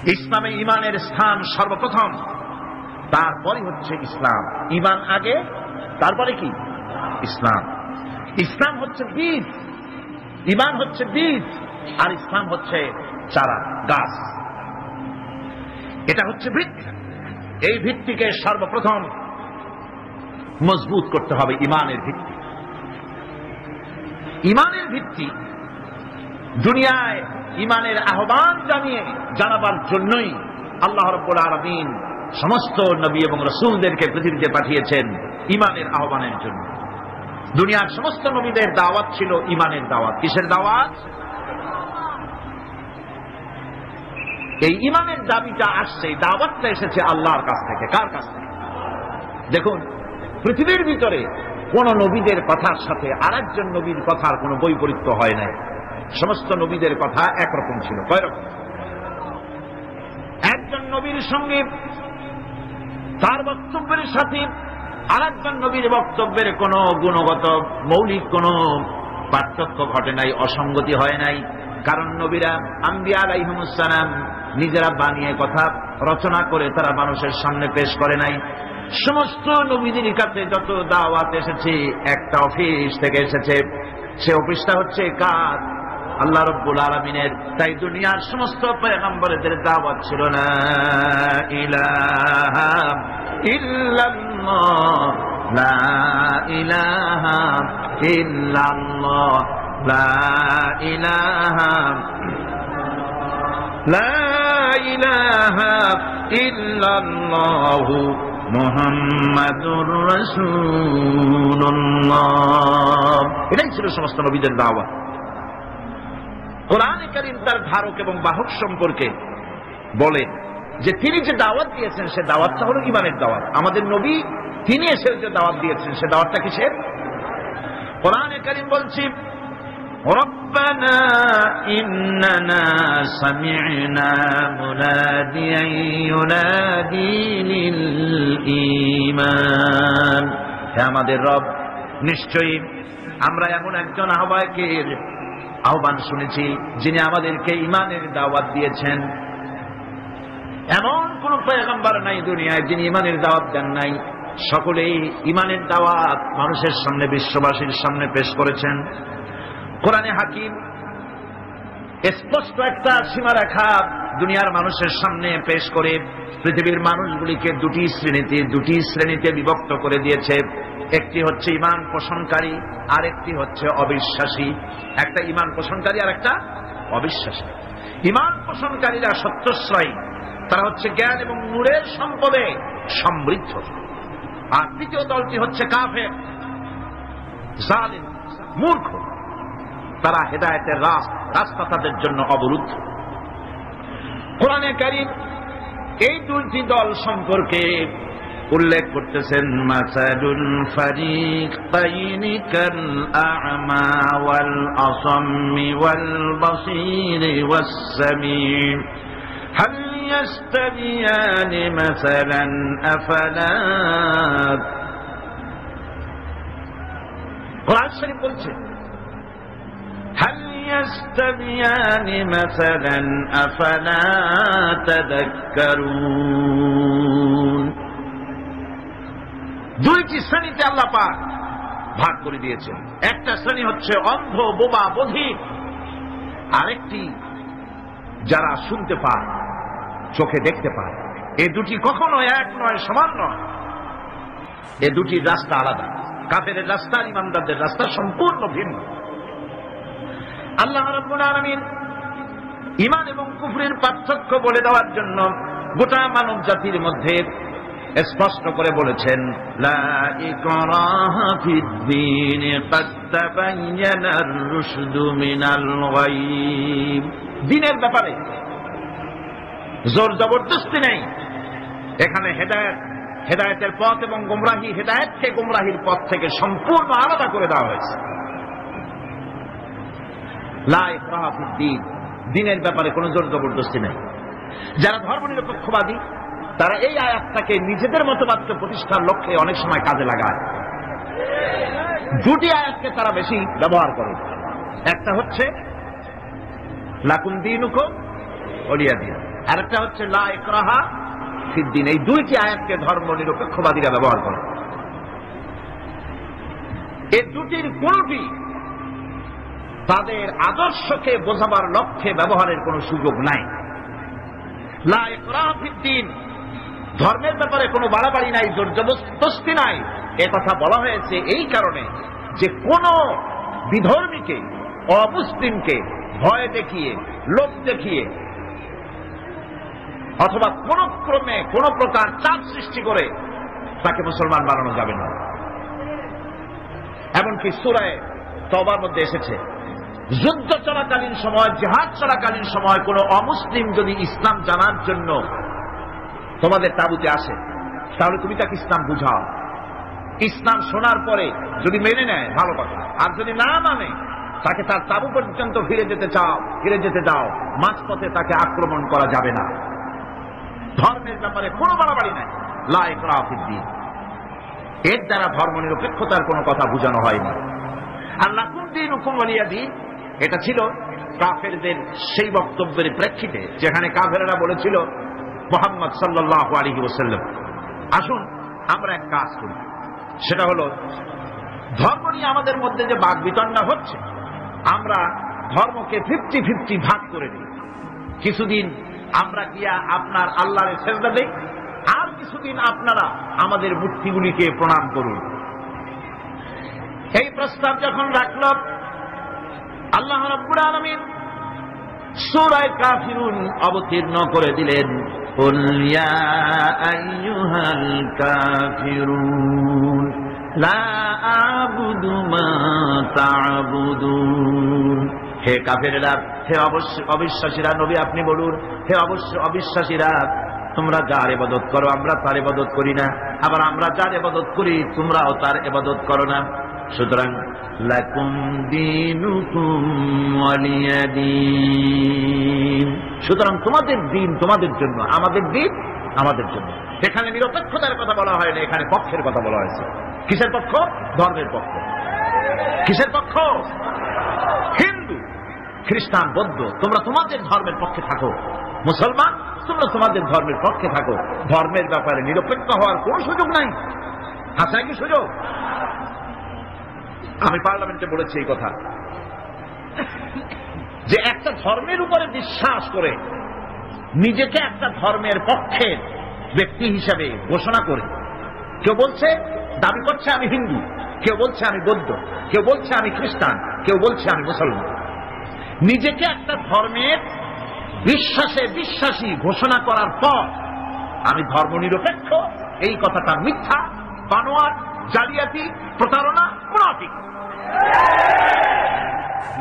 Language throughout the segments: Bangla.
ইসলামে ইমানের স্থান সর্বপ্রথম, তারপরে হচ্ছে ইসলাম। ইমান আগে, তারপরে কি? ইসলাম। ইসলাম হচ্ছে বীজ, ইমান হচ্ছে বীজ, আর ইসলাম হচ্ছে চারা, গাছ। এটা হচ্ছে ভিত্তি। এই ভিত্তিকে সর্বপ্রথম মজবুত করতে হবে। ইমানের ভিত্তি, ইমানের ভিত্তি দুনিয়ায় ইমানের আহ্বান জানাবার জন্যই আল্লাহ রাব্বুল আলামিন সমস্ত নবী এবং রাসূলদেরকে পৃথিবীতে পাঠিয়েছেন ইমানের আহ্বানের জন্য। দুনিয়ার সমস্ত নবীদের দাওয়াত ছিল ইমানের দাওয়াত। কিসের দাওয়াত? এই ইমানের দাবিটা আসছে, দাওয়াতটা এসেছে আল্লাহর কাছ থেকে। কার কাছ থেকে? দেখুন, পৃথিবীর ভিতরে কোন নবীদের কথার সাথে আরেকজন নবীর কথার কোন বৈপরীত্য হয় নাই। সমস্ত নবীদের কথা একরকম ছিল। কয় রকম? একজন নবীর সঙ্গে তার বক্তব্যের সাথে আরেকজন নবীর বক্তব্যের কোন গুণগত মৌলিক কোন পার্থক্য ঘটে নাই, অসঙ্গতি হয় নাই। কারণ নবীরা আম্বিয়া আলাইহিমুস সালাম নিজেরা বানিয়ে কথা রচনা করে তারা মানুষের সামনে পেশ করে নাই। সমস্ত নবীদের কাছে যত দাওয়াত এসেছে একটা অফিস থেকে এসেছে, সে অফিসটা হচ্ছে কার? আল্লাহ রাব্বুল আলামিনের। তাই দুনিয়ার সমস্ত পয়গম্বরদের দাওয়াত ছিল লা ইলাহা ইল্লাল্লাহ, লা ইলাহা ইল্লাল্লাহ, লা ইলাহা ইল্লাল্লাহু মুহাম্মাদুর রাসূলুল্লাহ। এটাই ছিল সমস্ত নবীদের দাওয়াত। কোরআনে কারীম তার ধারক এবং বাহক সম্পর্কে বলে যে তিনি যে দাওয়াত দিয়েছেন সে দাওয়াতটা হলো ইমানের দাওয়াত। আমাদের নবী তিনি এসে যে দাওয়াত দিয়েছেন সে দাওয়াতটা কিসের? কোরআনে কারীম বলছি রব্বানা ইন্নানা সামি'না মুনাদিয়ান ইউনাদি লিল ঈমান। হে আমাদের রব, নিশ্চয়ই আমরা এমন একজন আহ্বায়কের আহ্বান শুনেছি যিনি আমাদেরকে ইমানের দাওয়াত দিয়েছেন। এমন কোন পয়গম্বর নাই দুনিয়ায় যিনি ইমানের দাওয়াত দেন নাই। সকলেই ইমানের দাওয়াত মানুষের সামনে, বিশ্ববাসীর সামনে পেশ করেছেন। কোরআনে হাকিম স্পষ্ট একটা সীমারেখা দুনিয়ার মানুষের সামনে পেশ করে পৃথিবীর মানুষগুলিকে দুটি শ্রেণীতে বিভক্ত করে দিয়েছে। একটি হচ্ছে ঈমান পোষণকারী, আর একটি হচ্ছে অবিশ্বাসী। একটা ঈমান পোষণকারী আর একটা অবিশ্বাসী। ঈমান পোষণকারীরা সত্যশ্রয়ী, তারা হচ্ছে জ্ঞান এবং নূরের সম্পদে সমৃদ্ধ। আর তৃতীয় দলটি হচ্ছে কাফের, জালিম, মূর্খ। তারা হেদায়েতের রাস্তা তাদের জন্য অবরুদ্ধ। কোরআনে কারীম এই দুইটি দল সম্পর্কে উল্লেখ করতেছেন মাসালুল ফারিকাইনি কাল আ'মা ওয়াল আসাম্মি ওয়াল বাসীরি ওয়াস সামিঈ হাল ইয়াস্তাবিয়ানি মাসালান আফালা। কোরআন শরীফ বলছে হাল ইয়াস্তাবিয়ানি মাসালান আফালা তাযাক্কারুন। দুইটি শ্রেণীতে আল্লাহ পাক ভাগ করে দিয়েছেন। একটা শ্রেণী হচ্ছে অন্ধ, বোবা, বধির। আরেকটি যারা শুনতে পায়, চোখে দেখতে পায়। এই দুটি কখনো এক নয়, সমান নয়। এই দুটি রাস্তা আলাদা। কাফেরের রাস্তা আর ইমানদারদের রাস্তা সম্পূর্ণ ভিন্ন। আল্লাহ রাব্বুল আলামিন ঈমান এবং কুফরের পার্থক্য বলে দেওয়ার জন্য গোটা মানব জাতির মধ্যে স্পষ্ট করে বলেছেন লা ইকরাহা ফিদ-দীন ক্বাদ তাবায়্যানার রুশদু মিনাল গায়। দ্বীনের ব্যাপারে জোর জবরদস্তি নেই। এখানে হেদায়েতের পথ এবং গোমরাহি, হেদায়েতকে গোমরাহির পথ থেকে সম্পূর্ণ আলাদা করে দেওয়া হয়েছে। লা ইকরাহা ফিদ-দীন, দ্বীনের ব্যাপারে কোনো জোর জবরদস্তি নেই। যারা ধর্মনিরপেক্ষবাদী তারা এই আয়াতটাকে নিজেদের মতবাদকে প্রতিষ্ঠার লক্ষ্যে অনেক সময় কাজে লাগায়। দুটি আয়াতকে তারা বেশি ব্যবহার করে। একটা হচ্ছে লাকুম দীনুকুম ওলিয়া দীন, আর একটা হচ্ছে লা ইকরাহা ফিদ্দিন। এই দুইটি আয়াতকে ধর্ম নিরপেক্ষবাদীরা ব্যবহার করে। এই দুটির কোনটি তাদের আদর্শকে বোঝাবার লক্ষ্যে ব্যবহারের কোন সুযোগ নাই। লা ইকরাহা ফিদ্দিন, ধর্মের ব্যাপারে কোনো বাড়াবাড়ি নাই, জোর জবরদস্তি নাই। এ কথা বলা হয়েছে এই কারণে যে কোন বিধর্মীকে, অমুসলিমকে ভয় দেখিয়ে, লোভ দেখিয়ে অথবা কোন ক্রমে কোন প্রকার চাপ সৃষ্টি করে তাকে মুসলমান বানানো যাবে না। এমনকি সূরা তওবার মধ্যে এসেছে, যুদ্ধ চলাকালীন সময়, জিহাদ চলাকালীন সময় কোন অমুসলিম যদি ইসলাম জানার জন্য তোমাদের তাঁবুতে আসে, তাহলে তুমি তাকে ইসলাম বুঝাও। ইসলাম শোনার পরে যদি মেনে নেয় ভালো কথা, আর যদি না মানে তাকে তার তাঁবু পর্যন্ত ফিরে যেতে দাও। মাঝপথে তাকে আক্রমণ করা যাবে না। ধর্মের ব্যাপারে কোনো বাড়াবাড়ি নাই। লা ইকরাহা ফিদ্দিন, এর দ্বারা ধর্ম নিরপেক্ষতার কোনো কথা বোঝানো হয়নি। আর লাকুম দীনুকুম ওয়ালিয়া দীন, এটা ছিল কাফেরদের সেই বক্তব্যের প্রেক্ষিতে যেখানে কাফেররা বলেছিল মুহাম্মদ সাল্লাল্লাহু আলাইহি ওয়াসাল্লাম, আসুন আমরা এক কাজ করি, সেটা হলো ধর্ম নিয়ে আমাদের মধ্যে যে বাকবিতণ্ডা হচ্ছে, আমরা ধর্মকে 50-50 ভাগ করে দিই। কিছুদিন আমরা গিয়া আপনার আল্লাহর সেজদা দেই, আর কিছুদিন আপনারা আমাদের মূর্তিগুলিকে প্রণাম করুন। এই প্রস্তাব যখন রাখল, আল্লাহ রাব্বুল আলামিন সূরা কাফিরুন অবতীর্ণ করে দিলেন, কুল ইয়া আইয়ুহাল কাফিরুন লা আ'বুদু মা তা'বুদুন। হে কাফেরেরা, হে অবিশ্বাসীরা, নবী আপনি বলুন, হে অবিশ্বাসীরা, তোমরা যার ইবাদত করো আমরা তার ইবাদত করি না, আবার আমরা যার ইবাদত করি তোমরাও তার ইবাদত করো না। সুতরাং লাকুম দীনুকুম ওয়ালিয়া দীন, সুতরাং তোমাদের দিন তোমাদের জন্য, আমাদের দিন আমাদের জন্য। এখানে নিরপেক্ষতার কথা বলা হয় না, এখানে পক্ষের কথা বলা হয়েছে। কিসের পক্ষ? ধর্মের পক্ষ। কিসের পক্ষ? হিন্দু, খ্রিস্টান, বৌদ্ধ, তোমরা তোমাদের ধর্মের পক্ষে থাকো। মুসলমান, তোমরা তোমাদের ধর্মের পক্ষে থাকো। ধর্মের ব্যাপারে নিরপেক্ষ হওয়ার কোন সুযোগ নাই। আছে নাকি সুযোগ? আমি পার্লামেন্টে বলেছি এই কথা, যে একটা ধর্মের উপরে বিশ্বাস করে নিজেকে একটা ধর্মের পক্ষের ব্যক্তি হিসাবে ঘোষণা করে, কেউ বলছে, দাবি করছে আমি হিন্দু, কেউ বলছে আমি বৌদ্ধ, কেউ বলছে আমি খ্রিস্টান, কেউ বলছে আমি মুসলমান, নিজেকে একটা ধর্মের বিশ্বাসী ঘোষণা করার পর আমি ধর্ম নিরপেক্ষ, এই কথাটা মিথ্যা, বানোয়াট, জালিয়াতি, প্রতারণা, মুনাফিক।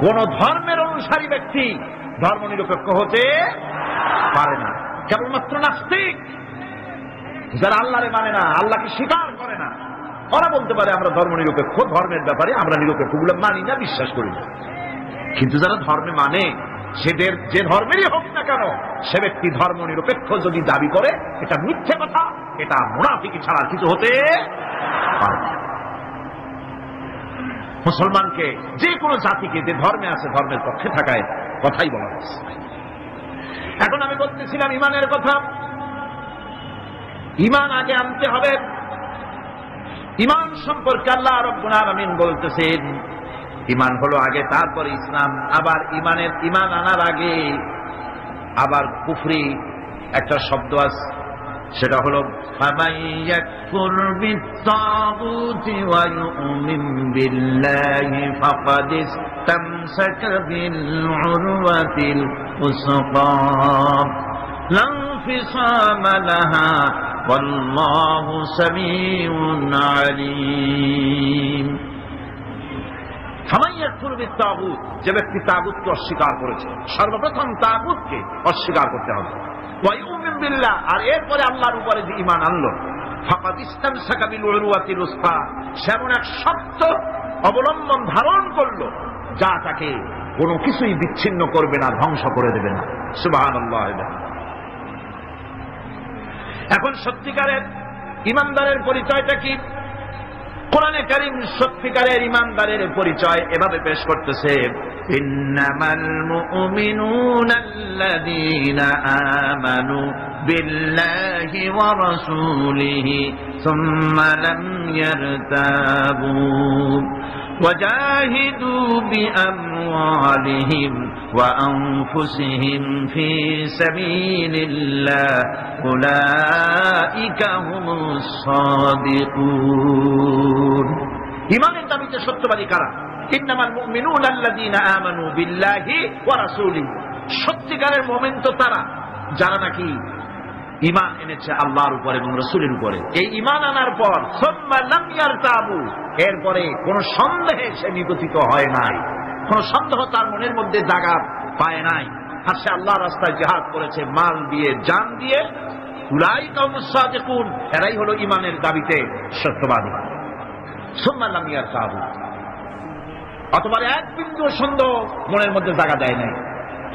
কোন ধর্মের অনুসারী ব্যক্তি ধর্ম নিরপেক্ষ হতে পারে না। কেবলমাত্র নাস্তিক, যারা আল্লাহরে মানে না, আল্লাহকে স্বীকার করে না, ওরা বলতে পারে আমরা ধর্ম নিরপেক্ষ, ধর্মের ব্যাপারে আমরা নিরপেক্ষ, গুলো মানি না, বিশ্বাস করি না। কিন্তু যারা ধর্মে মানে, সেদের যে ধর্মেরই হোক না কেন, সে ব্যক্তি ধর্ম নিরপেক্ষ যদি দাবি করে, এটা মিথ্যে কথা, এটা মুনাফিকি ছাড়া কিছু হতে পারে না। মুসলমানকে, যে কোনো জাতিকে যে ধর্মে আছে ধর্মের পক্ষে থাকায় কথাই বলা হয়েছে। এখন আমি বলতেছিলাম ইমানের কথা। ইমান আগে আনতে হবে। ইমান সম্পর্কে আল্লাহ রাব্বুল আলামিন বলতেছেন, ইমান হলো আগে, তারপরে ইসলাম। আবার ইমান আনার আগে আবার কুফরি একটা শব্দ আছে, সেটা হলো ফামান ইয়াকফুর বিত-তাগুতি ওয়া ইউমিন বিল্লাহি ফাকাদ ইসতামসাকা বিল উরওয়াতিল উসকা লা ইনফিসামা লাহা ওয়াল্লাহু সামিউন আলীম। ফামান ইয়াকফুর বিত-তাগুত, যে ব্যক্তি তাগুতকে অস্বীকার করেছে, সর্বপ্রথম তাগুতকে অস্বীকার করতে হবে। ওয়া ইউমিন বিল্লাহ, আর এরপরে আল্লাহর উপরে যে ঈমান আনলো, ফাকাদ ইসতামসাকা বিল উরওয়াতিল উসকা, সে এমন এক শক্ত অবলম্বন ধারণ করলো যা তাকে কোনো কিছুই বিচ্ছিন্ন করবে না, ধ্বংস করে দেবে না। সুবহানাল্লাহ। এখন সত্যিকারের ইমানদারের পরিচয়টা কি? কোরআনে কারীম সত্যিকারের ঈমানদারের পরিচয় এভাবে পেশ করতেছে, ইন্নামাল মুমিনুনা আল্লাযীনা আমানু বিল্লাহি ওয়া রাসূলিহি সুম্মা লাম ইয়ারতাবু وجاهدوا بأموالهم وأنفسهم في سبيل الله أولئك هم الصادقون ঈমানের দাবিতে সত্যবাদী কারা? ইন্নামাল মুমিনুনা আল্লাযীনা আমানু বিল্লাহি ওয়া রাসূলিহি, সত্যিকারের মুমিন তো তারা যারা নাকি ঈমান এনেছে আল্লাহর উপর এবং রাসূলের উপরে। এই ঈমান আনার পর সুম্মা লাম ইয়ারতাবু, এরপরে কোন সন্দেহে সে নিগঠিত হয় নাই, কোন সন্দেহ তার মনের মধ্যে জায়গা পায় নাই, আর সে আল্লাহর রাস্তায় জিহাদ করেছে মাল দিয়ে, জান দিয়ে। উলাইকা হুমুস সাদিকুন, এরাই হলো ঈমানের দাবিতে সত্যবাদী। সুম্মা লাম ইয়ারতাবু, অথবা এক বিন্দু সন্দেহ মনের মধ্যে জায়গা দেয় নাই,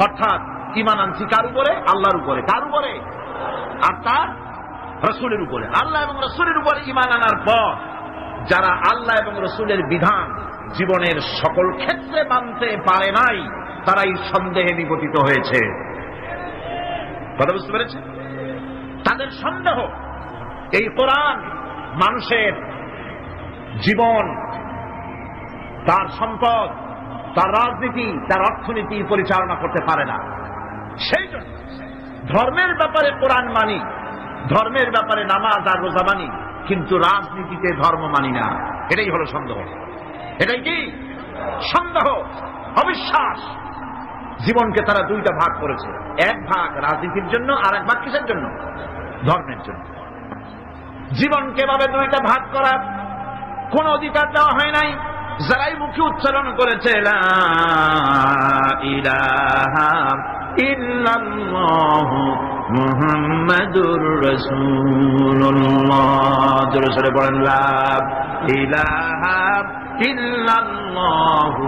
অর্থাৎ ঈমান আনছি কার উপরে? আল্লাহর উপরে। কার উপরে? আর তার রাসূলের উপরে। আল্লাহ এবং রাসূলের উপরে ঈমান আনার পর যারা আল্লাহ এবং রাসূলের বিধান জীবনের সকল ক্ষেত্রে মানতে পারে নাই, তারাই সন্দেহে নিগঠিত হয়েছে। কথা বুঝতে পেরেছেন? তাদের সন্দেহ এই কোরআন মানুষের জীবন, তার সম্পদ, তার রাজনীতি, তার অর্থনীতি পরিচালনা করতে পারে না। সেই জন্য ধর্মের ব্যাপারে কোরআন মানি, ধর্মের ব্যাপারে নামাজ আর রোজা মানি, কিন্তু রাজনীতিতে ধর্ম মানি না। এটাই হলো সন্দেহ। এটাই কি সন্দেহ, অবিশ্বাস। জীবনকে তারা দুইটা ভাগ করেছে, এক ভাগ রাজনীতির জন্য আর এক ভাগ কিসের জন্য? ধর্মের জন্য। জীবনকে ভাবে দুইটা ভাগ করার কোন অধিকার দেওয়া হয় নাই। যারাই মুখে উচ্চারণ করেছে লা ইলাহা ইল্লাল্লাহু মুহাম্মাদুর রাসূলুল্লাহ, জোরে সোরে বলেন লা ইলাহা ইল্লাল্লাহু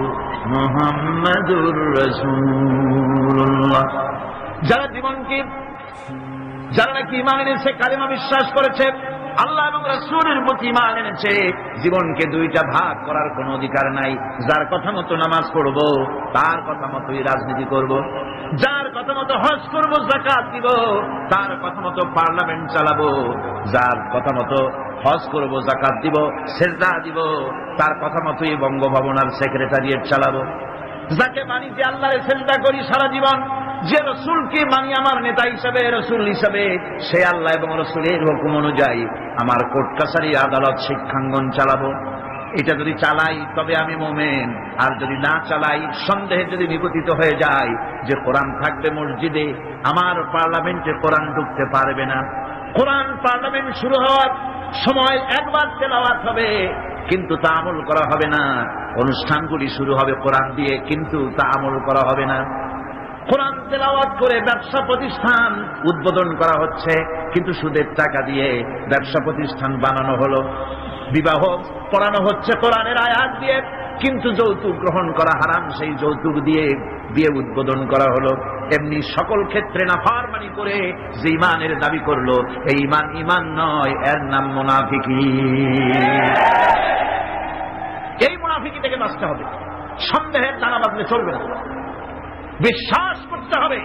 মুহাম্মাদুর রাসূলুল্লাহ। যারা জীবনকে, যারা নাকি ঈমান এনেছে, কালিমা বিশ্বাস করেছে, আল্লাহ এবং রাসূলের প্রতি ঈমান এনেছে, জীবনকে দুইটা ভাগ করার কোনো অধিকার নাই। যার কথা মতো নামাজ পড়ব, তার কথা মতোই রাজনীতি করব। যার কথা মতো হজ করব, যাকাত দিব, তার কথা মতো পার্লামেন্ট চালাবো। যার কথা মতো হজ করব, যাকাত দিব, সেজদা দিব, তার কথা মতোই বঙ্গভবন আর সেক্রেটারিয়েট চালাবো। যাকে মানি যে আল্লাহরে সেজদা করি সারা জীবন, যে রসুলকে মানি আমার নেতা হিসাবে, রসুল হিসাবে, সে আল্লাহ এবং রসুলের হুকুম অনুযায়ী আমার কোর্ট কাছারি, আদালত, শিক্ষাঙ্গন চালাবো। এটা যদি চালাই তবে আমি মুমিন, আর যদি না চালাই, সন্দেহে যদি নিগঠিত হয়ে যায় যে কোরআন থাকবে মসজিদে, আমার পার্লামেন্টে কোরআন ঢুকতে পারবে না। কোরআন পার্লামেন্ট শুরু হওয়ার সময় একবার তেলাওয়াত হবে, কিন্তু তা আমল করা হবে না। অনুষ্ঠানগুলি শুরু হবে কোরআন দিয়ে, কিন্তু তা আমল করা হবে না। কোরআন তেলাওয়াত করে ব্যবসা প্রতিষ্ঠান উদ্বোধন করা হচ্ছে, কিন্তু সুদের টাকা দিয়ে ব্যবসা প্রতিষ্ঠান বানানো হলো। বিবাহ পড়ানো হচ্ছে কোরআনের আয়াত দিয়ে, কিন্তু যৌতুক গ্রহণ করা হারাম, সেই যৌতুক দিয়ে বিয়ে উদ্বোধন করা হলো। এমনি সকল ক্ষেত্রে নাফরমানি করে যে ঈমানের দাবি করলো, এই ঈমান ঈমান নয়, এর নাম মুনাফিকি। এই মুনাফিকি থেকে বাঁচতে হবে। সন্দেহের দানা বাঁধলে চলবে না, বিশ্বাস করতে হবে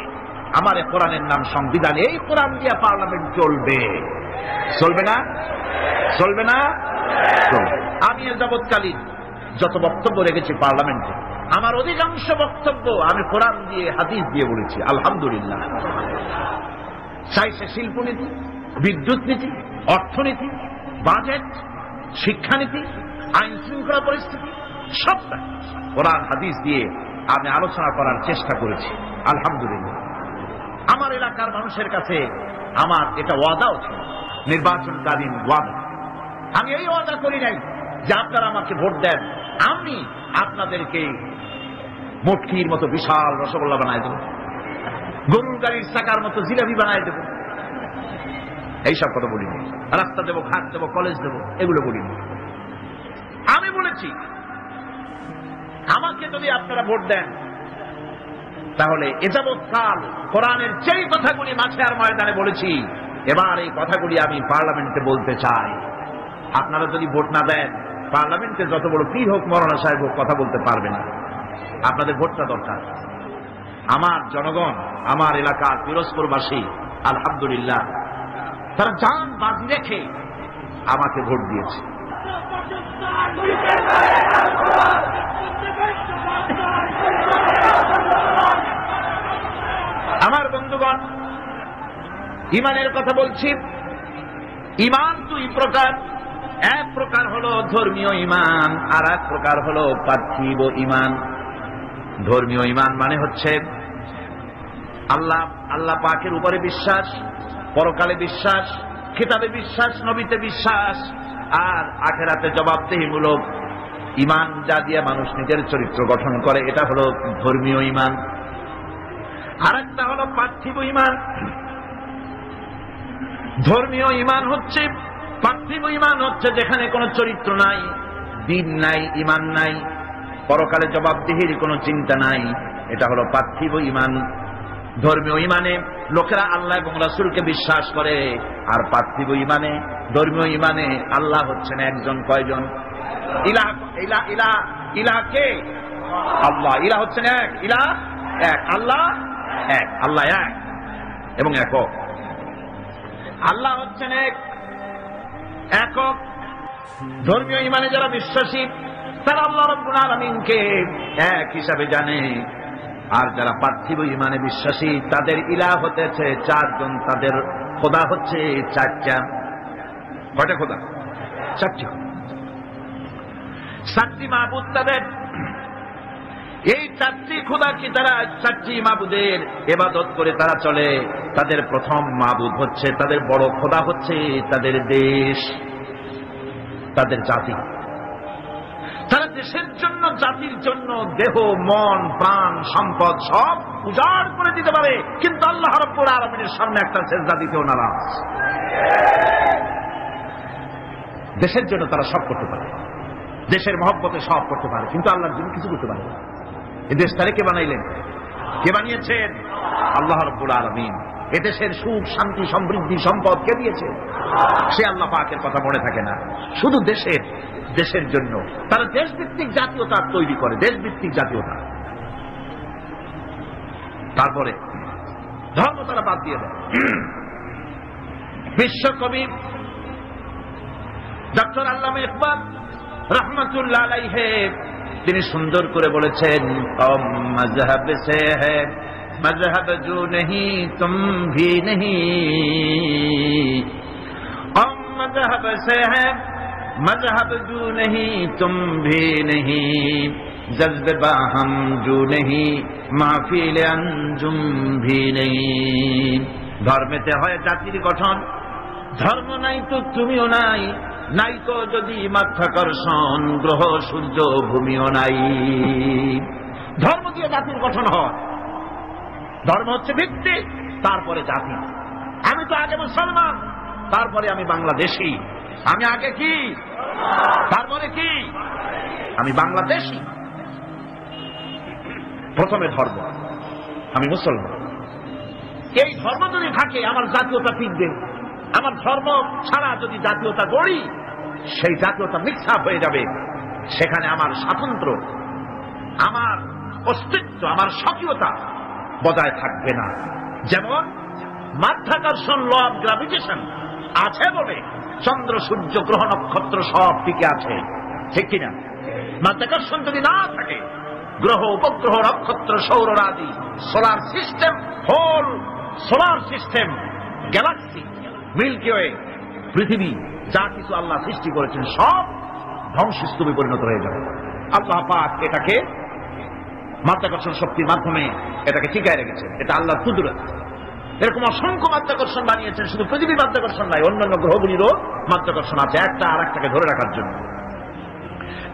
আমার কোরআনের নাম সংবিধান, এই কোরআন দিয়ে পার্লামেন্ট চলবে। চলবে না? চলবে না? আমি এর যাবৎকালীন যত বক্তব্য রেখেছি পার্লামেন্টে, আমার অধিকাংশ বক্তব্য আমি কোরআন দিয়ে, হাদিস দিয়ে বলেছি, আলহামদুলিল্লাহ। চাই সে শিল্পনীতি, বিদ্যুৎ নীতি, অর্থনীতি, বাজেট, শিক্ষানীতি, আইন শৃঙ্খলা পরিস্থিতি, সবটা কোরআন হাদিস দিয়ে আমি আলোচনা করার চেষ্টা করেছি, আলহামদুলিল্লাহ। আমার এলাকার মানুষের কাছে আমার এটা ওয়াদাও ছিল, নির্বাচনকালীন ওয়াদা। আমি এই ওয়াদা করি নাই যে আপনারা আমাকে ভোট দেন, আমি আপনাদেরকে মুটকির মতো বিশাল রসগোল্লা বানায় দেব, গরুর গাড়ির চাকার মতো জিলাপি বানায় দেব, এইসব কথা বলিনি। রাস্তা দেবো, ঘাট দেবো, কলেজ দেবো, এগুলো বলিনি। আমি বলেছি আমাকে যদি আপনারা ভোট দেন, তাহলে এ যাবৎকাল কোরআনের যেই কথাগুলি মাঠে আর ময়দানে বলেছি, এবার এই কথাগুলি আমি পার্লামেন্টে বলতে চাই। আপনারা যদি ভোট না দেন, পার্লামেন্টে যত বড় পীর হোক মৌলানা সাহেব হোক কথা বলতে পারবে না। আপনাদের ভোটটা দরকার। আমার জনগণ, আমার এলাকার পিরোজপুরবাসী আলহামদুলিল্লাহ তারা জান বাজি রেখে আমাকে ভোট দিয়েছে। আমার বন্ধুগণ, ইমানের কথা বলছি। ইমান দুই প্রকার। এক প্রকার হলো ধর্মীয় ইমান, আর এক প্রকার হলো পার্থিব ইমান। ধর্মীয় ইমান মানে হচ্ছে আল্লাহ পাকের উপরে বিশ্বাস, পরকালে বিশ্বাস, কিতাবে বিশ্বাস, নবীতে বিশ্বাস, আর আখিরাতে জবাবদিহিমূলক ইমান যা দিয়ে মানুষ নিজের চরিত্র গঠন করে, এটা হলো ধর্মীয় ইমান। আর একটা হলো পার্থিব ইমান। ধর্মীয় ইমান হচ্ছে, পার্থিব ইমান হচ্ছে যেখানে কোনো চরিত্র নাই, দিন নাই, ইমান নাই, পরকালে জবাবদিহির কোনো চিন্তা নাই, এটা হলো পার্থিব ইমান। ধর্মীয় ইমানে লোকেরা আল্লাহ এবং রাসূলকে বিশ্বাস করে, আর পার্থিব ইমানে, ধর্মীয় ইমানে আল্লাহ হচ্ছেন একজন। কয়জন? ইলাহ। ইলাহ ইলাহ ইলাহ কে? আল্লাহ। ইলাহ হচ্ছেন এক, ইলাহ এক, আল্লাহ এক, আল্লাহ এক এবং একক। আল্লাহ হচ্ছেন এক, একক। ধর্মীয় ইমানে যারা বিশ্বাসী তারা আল্লাহ রাব্বুল আলামিনকে এক হিসাবে জানে। আর যারা পার্থিব ইমানে বিশ্বাসী তাদের ইলাহ হতেছে চারজন, তাদের খোদা হচ্ছে চারটা। কয়টা খোদা? চারটা। চারটি মাবুদ তাদের। এই চারটি খোদা কি তারা চারটি মাবুদের ইবাদত করে তারা চলে। তাদের প্রথম মাবুদ হচ্ছে, তাদের বড় খোদা হচ্ছে তাদের দেশ, তাদের জাতি। তারা দেশের জন্য, জাতির জন্য দেহ, মন, প্রাণ, সম্পদ সব উজাড় করে দিতে পারে, কিন্তু আল্লাহ রাব্বুল আলামিনের সামনে একটা সিজদা দিতেও নারাজ। দেশের জন্য তারা সব করতে পারে, দেশের মহব্বতে সব করতে পারে, কিন্তু আল্লাহর জন্য কিছু করতে পারে না। এই দেশটারে কে বানাইলেন? কে বানিয়েছেন? আল্লাহ রাব্বুল আলামিন। এদেশের সুখ, শান্তি, সমৃদ্ধি, সম্পদ কে দিয়েছে? সে আল্লাহ পাকের কথা মনে থাকে না, শুধু দেশের জন্য তারা দেশভিত্তিক জাতীয়তা তৈরি করে, দেশভিত্তিক জাতীয়তা। তারপরে ধর্ম তারা বাদ দিয়ে দেয়। বিশ্বকবি ডক্টর আল্লামা ইকবাল রহমতুল্লাহ আলাইহি তিনি সুন্দর করে বলেছেন, মজহব সে হ্যায় मजहब जो नहीं तुम भी नहीं, और मजहब से है मजहब जो नहीं तुम भी नहीं, जज्बे बाहम जो नहीं महफिल अंजुम भी नहीं। ধর্মেতে হয় জাতির গঠন, ধর্ম নাই তো তুমিও নাই, নাই তো যদি মাধ্যাকর্ষণ, গ্রহ সূর্য ভূমিও নাই। ধর্ম দিয়ে জাতির গঠন হয়। ধর্ম হচ্ছে ভিত্তি, তারপরে জাতি। আমি তো আগে মুসলমান, তারপরে আমি বাংলাদেশি। আমি আগে কি, তারপরে কি, আমি বাংলাদেশি। প্রথমে ধর্ম, আমি মুসলমান। এই ধর্ম যদি থাকে আমার জাতীয়তা টিকবে। আমার ধর্ম ছাড়া যদি জাতীয়তা গড়ি, সেই জাতীয়তা মিক্স আপ হয়ে যাবে। সেখানে আমার স্বাতন্ত্র্য, আমার অস্তিত্ব, আমার স্বকীয়তা বজায় থাকবে না। যেমন মাধ্যাকর্ষণ, ল অফ গ্রাভিটেশন আছে বলে চন্দ্র, সূর্য, গ্রহ, নক্ষত্র সব টিকে আছে, ঠিক কিনা? মাধ্যাকর্ষণ যদি না থাকে, গ্রহ, উপগ্রহ, নক্ষত্র, সৌররাজি, solar system, whole solar system, galaxy, milky way, পৃথিবী, যা কিছু আল্লাহ সৃষ্টি করেছেন সব ধ্বংসস্তূপে পরিণত হয়ে যাবে। আল্লাহ পাক এটাকে মাধ্যাকর্ষণ শক্তির মাধ্যমে এটাকে টিকায় রেখেছেন। এটা আল্লাহর কুদরত। এরকম অসংখ্য মাধ্যাকর্ষণ বানিয়েছেন, শুধু পৃথিবীর মাধ্যাকর্ষণ নাই, অন্যান্য গ্রহগুলিরও মাধ্যাকর্ষণ আছে, একটা আর একটাকে ধরে রাখার জন্য।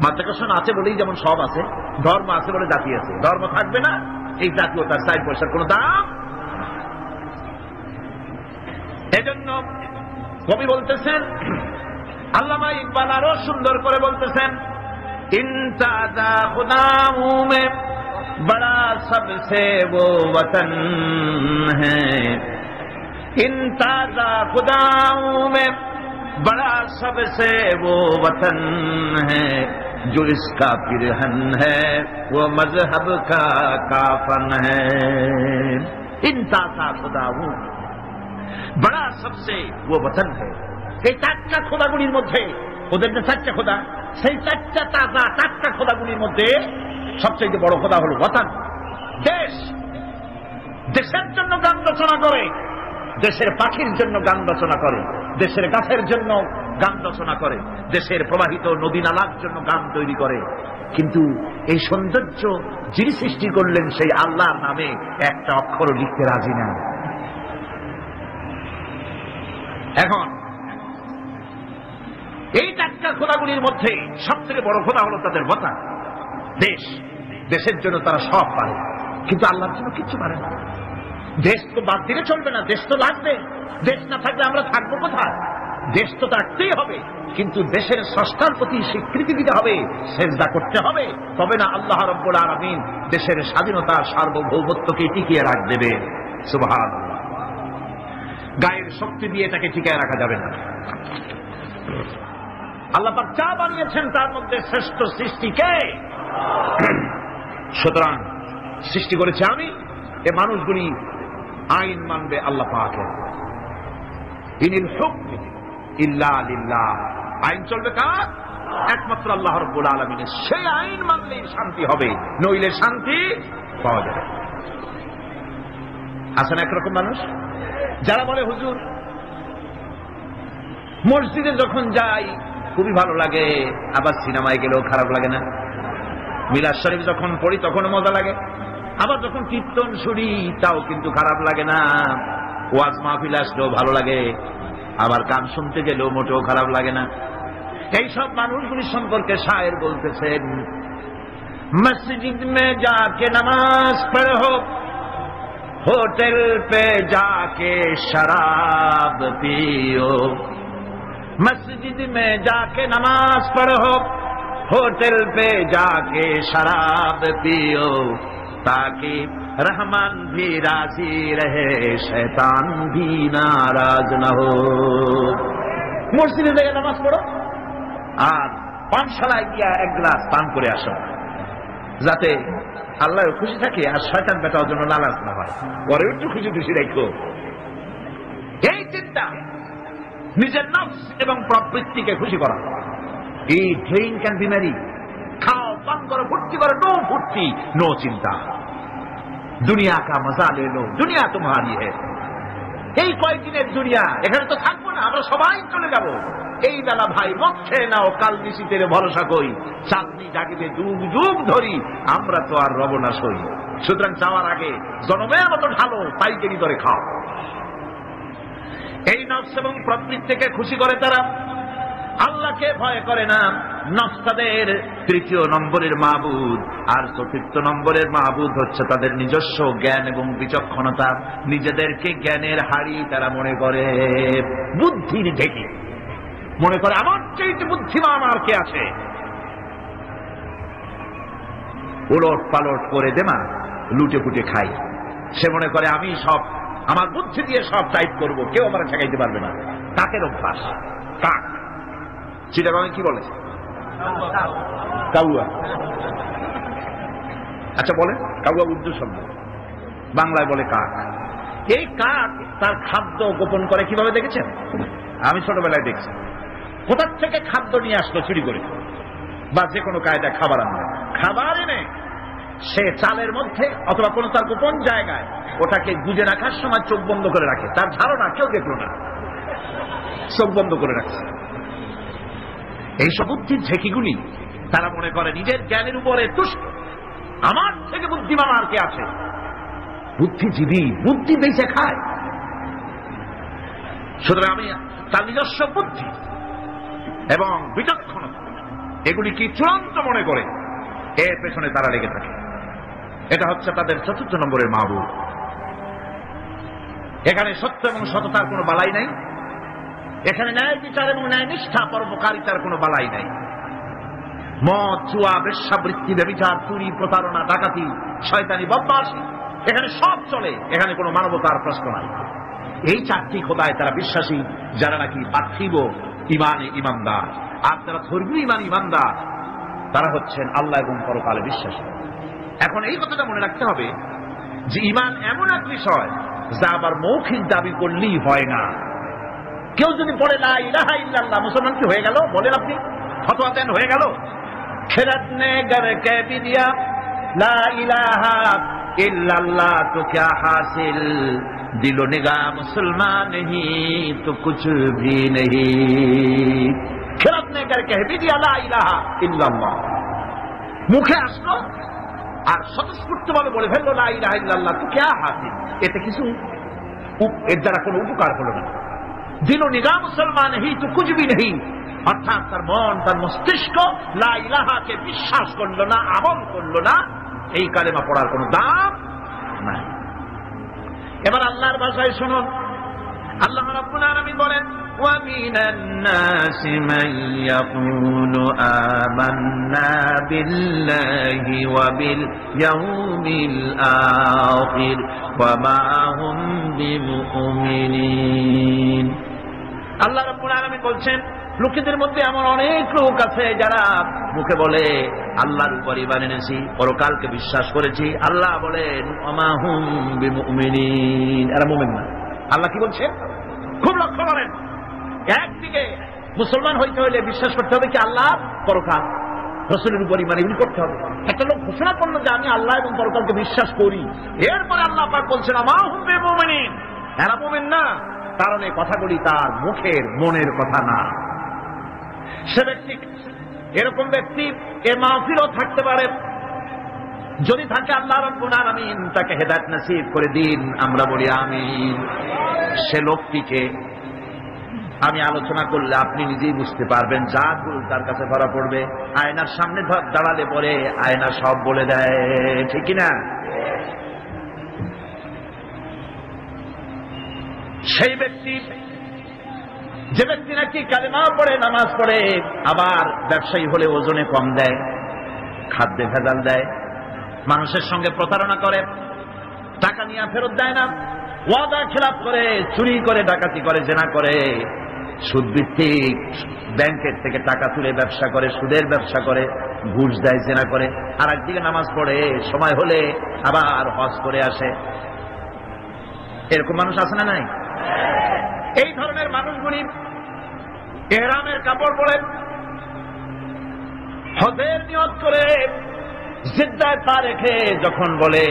মাধ্যাকর্ষণ আছে বলেই যেমন সব আছে, ধর্ম আছে বলে জাতি আছে। ধর্ম থাকবে না, এই জাতীয়তার 4 পয়সার কোনো দাম। এজন্য কবি বলতেছেন, আল্লামা ইকবাল আরো সুন্দর করে বলতেছেন, ইনতাজা খুদামু মে বড়া সবসে वो वतन है, इन ताजा खुदाओं में बड़ा सबसे वो वतन है जो इसका पिरहन है वो मजहब का काफन है। इनता सा खुदा हूं बड़ा सबसे वो वतन है। এই চারটা খোদাগুলির মধ্যে, ওদের যে চারটা খোদা, সেই চারটা তাজা চারটা খোদাগুলির মধ্যে সবচেয়ে বড় খোদা হলো ওয়াতান, দেশ। দেশের জন্য গান রচনা করে, দেশের পাখির জন্য গান রচনা করে, দেশের গাছের জন্য গান রচনা করে, দেশের প্রবাহিত নদী নালার জন্য গান তৈরি করে। কিন্তু এই সৌন্দর্য যিনি সৃষ্টি করলেন সেই আল্লাহর নামে একটা অক্ষর লিখতে রাজি না। এখন এই চারটা খোদাগুলির মধ্যে সবথেকে বড় খোদা হলো তাদের ওয়াতান, দেশ। দেশের জন্য তারা সব পারে, কিন্তু আল্লাহর জন্য কিচ্ছু পারে না। দেশ তো বাদ দিলে চলবে না, দেশ তো লাগবে। দেশ না থাকলে আমরা থাকবো কোথায়? দেশ তো থাকতেই হবে, কিন্তু দেশের স্রষ্টার প্রতি স্বীকৃতি দিতে হবে, সেজদা করতে হবে, তবে না আল্লাহ রাব্বুল আলামিন দেশের স্বাধীনতা সার্বভৌমত্বকে টিকিয়ে রাখবে। সুবহানাল্লাহ। গায়ের শক্তি দিয়ে এটাকে টিকিয়ে রাখা যাবে না। আল্লাহ পাক যা বানিয়েছেন তার মধ্যে শ্রেষ্ঠ সৃষ্টিকে। সুতরাং সৃষ্টি করেছে আমি, এ মানুষগুলি আইন মানবে আল্লাহ পাকের। ইনিল হুকম ইল্লা লিল্লাহ, আইন চলবে কার? একমাত্র আল্লাহ রাব্বুল আলামিনের। সেই আইন মানলেই শান্তি হবে, নইলে শান্তি পাওয়া যাবে। আছেন একরকম মানুষ যারা বলে হুজুর মসজিদে যখন যাই খুবই ভালো লাগে, আবার সিনেমায় গেলেও খারাপ লাগে না, মিলাদ শরীফ যখন পড়ি তখন মজা লাগে, আবার যখন কীর্তন শুনি তাও কিন্তু খারাপ লাগে না, ওয়াজ মাহফিল আসলেও ভালো লাগে, আবার গান শুনতে গেলেও মোটেও খারাপ লাগে না। এইসব মানুষগুলি সম্পর্কে শায়ের বলতেছেন, মসজিদ মে যাকে নামাজ পড়ো, হোটেল পে যাকে শরাব পিও। मस्जिद में जाके नमाज पढ़ो, होटल पे जाके शराब पियो, ताकि रहमान भी राजी रहे शैतान भी नाराज न हो। মসজিদে গিয়ে নামাজ পড়ো আর পানশালায় গিয়া এক গ্লাস পান করে আসো, যাতে আল্লাহ খুশি থাকে আর শয়তান বেটার জন্য নারাজ না হয়, পরে একটু খুশি খুশি রাখো। এই চিন্তা নিজের নফস এবং প্রবৃত্তিকে খুশি করা। এই ড্রিঙ্ক ক্যান বি ম্যারি, খাও পান করো ফুর্তি করো, নো ফুর্তি নো চিন্তা। দুনিয়া কা মজা লে লো, দুনিয়া তোমারি হ্যায়। এই কয়েকদিনের দুনিয়া, এখানে তো থাকবো না, আমরা সবাই চলে যাব। এই বেলা ভাই মদ খেয়ে নাও, কাল নিশীতের ভরসা কই, চাঁদনি জাগিতে যুগ যুগ ধরি, আমরা তো আর রব না সই। সুতরাং যাওয়ার আগে জনমের মতো ঢালো, পাইকারি দরে খাও। এই নফস এবং প্রবৃত্তিকে খুশি করে তারা, আল্লাহকে ভয় করে না। নফস তাদের তৃতীয় নম্বরের মাবুদ, আর চতুর্থ নম্বরের মাবুদ হচ্ছে তাদের নিজস্ব জ্ঞান এবং বিচক্ষণতা। নিজেদেরকে জ্ঞানের হাড়ি তারা মনে করে, বুদ্ধির ঢেকে মনে করে আমার চেয়ে বুদ্ধিমান আর কে আছে। উলট পালট করে দেমা লুটে পুটে খাই, সে মনে করে আমি সব আমার বুদ্ধি দিয়ে সব টাইপ করবো, কেউ আমার ঠেকাইতে পারবে না। কাকের অভ্যাস, কাক। চিটাগাঁয়ে কি বলে? কাউয়া। আচ্ছা বলে কাউয়া উর্দু শব্দ, বাংলায় বলে কাক। এই কাক তার খাদ্য গোপন করে কিভাবে দেখেছেন? আমি ছোটবেলায় দেখছি। কোথার থেকে খাদ্য নিয়ে আসলো চুরি করে, বা যে কোনো কায়দায় খাবার আনবে, খাবার এনে সে চালের মধ্যে অথবা কোনো তার গোপন জায়গায় ওটাকে গুজে রাখার সময় চোখ বন্ধ করে রাখে। তার ধারণা কেউ দেখলো না, চোখ বন্ধ করে রাখছে। এইসব বুদ্ধির ঝেঁকিগুলি তারা মনে করে নিজের জ্ঞানের উপরে তুষ্ট, আমার থেকে বুদ্ধিমান আর কে আছে। বুদ্ধিজীবী বুদ্ধি বেঁচে খায়। সুতরাং আমি তার নিজস্ব বুদ্ধি এবং বিচক্ষণতা এগুলি কি চূড়ান্ত মনে করে এর পেছনে তারা লেগে থাকে। এটা হচ্ছে তাদের চতুর্থ নম্বরের মাবুদ। এখানে সত্য এবং সততার কোনো বালাই নাই, এখানে ন্যায় বিচার এবং ন্যায় নিষ্ঠা পরোপকারিতার কোনো বালাই নাই। মদ, জুয়া, বেশ্যাবৃত্তি, ব্যভিচার, চুরি, প্রতারণা, ডাকাতি, শয়তানি, বদমাশি, এখানে সব চলে। এখানে কোনো মানবতার প্রশ্ন নাই। এই চারটি খোদায় তারা বিশ্বাসী, যারা নাকি পার্থিব ইমানে ইমানদার। আর যারা ধর্মীয় ইমানদার তারা হচ্ছেন আল্লাহ এবং পরকালে বিশ্বাসী। এখন এই কথাটা মনে রাখতে হবে যে ইমান এমন এক বিষয় যা আবার মৌখিক দাবি করলেই হয় না। কেউ যদি বলে লা ইলাহা ইল্লাল্লাহ, মুসলমান কি হয়ে গেল? বলেন আপনি, ফতোয়া দেন হয়ে গেল? খেরাত নে গর কে ভি দিয়া লা ইলাহা ইল্লাল্লাহ তো क्या हासिल, दिलो निगाह मुसलमान नहीं तो कुछ भी नहीं। খেরাত নে গর কে ভি দিয়া লা ইলাহা ইল্লাল্লাহ, মুখে আসলো আর স্বতঃস্ফূর্তভাবে বলে ফেললো লা ইলাহা ইল্লাল্লাহ তো क्या हासिल, এতে কিছু এর দ্বারা কোনো উপকার হলো না। দিলো নিগাহ মুসলমান হি তো কুছ ভি নেই, অর্থাৎ তার মন তার মস্তিষ্ক লা ইলাহাকে বিশ্বাস করলো না, আমল করলো না, এই কালেমা পড়ার কোনো দাম নাই। এবার আল্লাহর ভাষায় শুনুন, আল্লাহ রাব্বুল আলামিন বলেন ওয়া মিনান নাসি মান ইয়াকুলু আমান্না বিল্লাহি ওয়া বিল ইয়াউমিল আখির ওয়া মা হুম বিমুমিনিন। আল্লাহ রাব্বুল আলামিন বলছেন লোকেদের মধ্যে এমন অনেক লোক আছে যারা মুখে বলে আল্লাহর উপর ঈমান এনেছি, পরকালকে বিশ্বাস করেছি, আল্লাহ বলেন ওমা হুম বিমুমিনিন, এরা মুমিন না। আল্লাহ কি বলছে খুব লক্ষ্য করেন, একদিকে মুসলমান হইতে হলে বিশ্বাস করতে হবে কি আল্লাহ, পরকাল, রাসূলের উপর ঈমান এগুলি করতে হবে। একটা লোক ঘোষণা করলো যে আমি আল্লাহ এবং পরকালকে বিশ্বাস করি, এরপরে আল্লাহ পাক বলছেন ওমা হুম বিমুমিনিন, এরা মুমিন না, কারণ এই কথাগুলি তার মুখের মনের কথা না। সে ব্যক্তি, এরকম ব্যক্তি এ মাহফিলও থাকতে পারে, যদি থাকে আল্লাহ রাব্বুল আলামিন তাকে হেদায়েত নসিব করে দিন, আমরা বলি আমিন। সে লোকটিকে আমি আলোচনা করলে আপনি নিজেই বুঝতে পারবেন, যা ভুল তার কাছে ধরা পড়বে। আয়নার সামনে দাঁড়ালে পরে আয়না সব বলে দেয়, ঠিক না? সেই ব্যক্তি, যে ব্যক্তি নাকি কালেমা পড়ে, নামাজ পড়ে, আবার ব্যবসায়ী হলে ওজনে কম দেয়, খাদ্যে ভেজাল দেয়, মানুষের সঙ্গে প্রতারণা করে, টাকা নিয়ে ফেরত দেয় না, ওয়াদা খেলাপ করে, চুরি করে, ডাকাতি করে, জেনা করে, সুদ ভিত্তিক ব্যাংকের থেকে টাকা তুলে ব্যবসা করে, সুদের ব্যবসা করে, ঘুষ দেয়, জেনা করে, আর একদিকে নামাজ পড়ে, সময় হলে আবার হজ করে আসে। এরকম মানুষ আছে না নাই? এই ধরনের মানুষগুলি ইহরামের কাপড় পরে, হজের নিয়ত করে, জিদ্দায় পা রেখে যখন বলে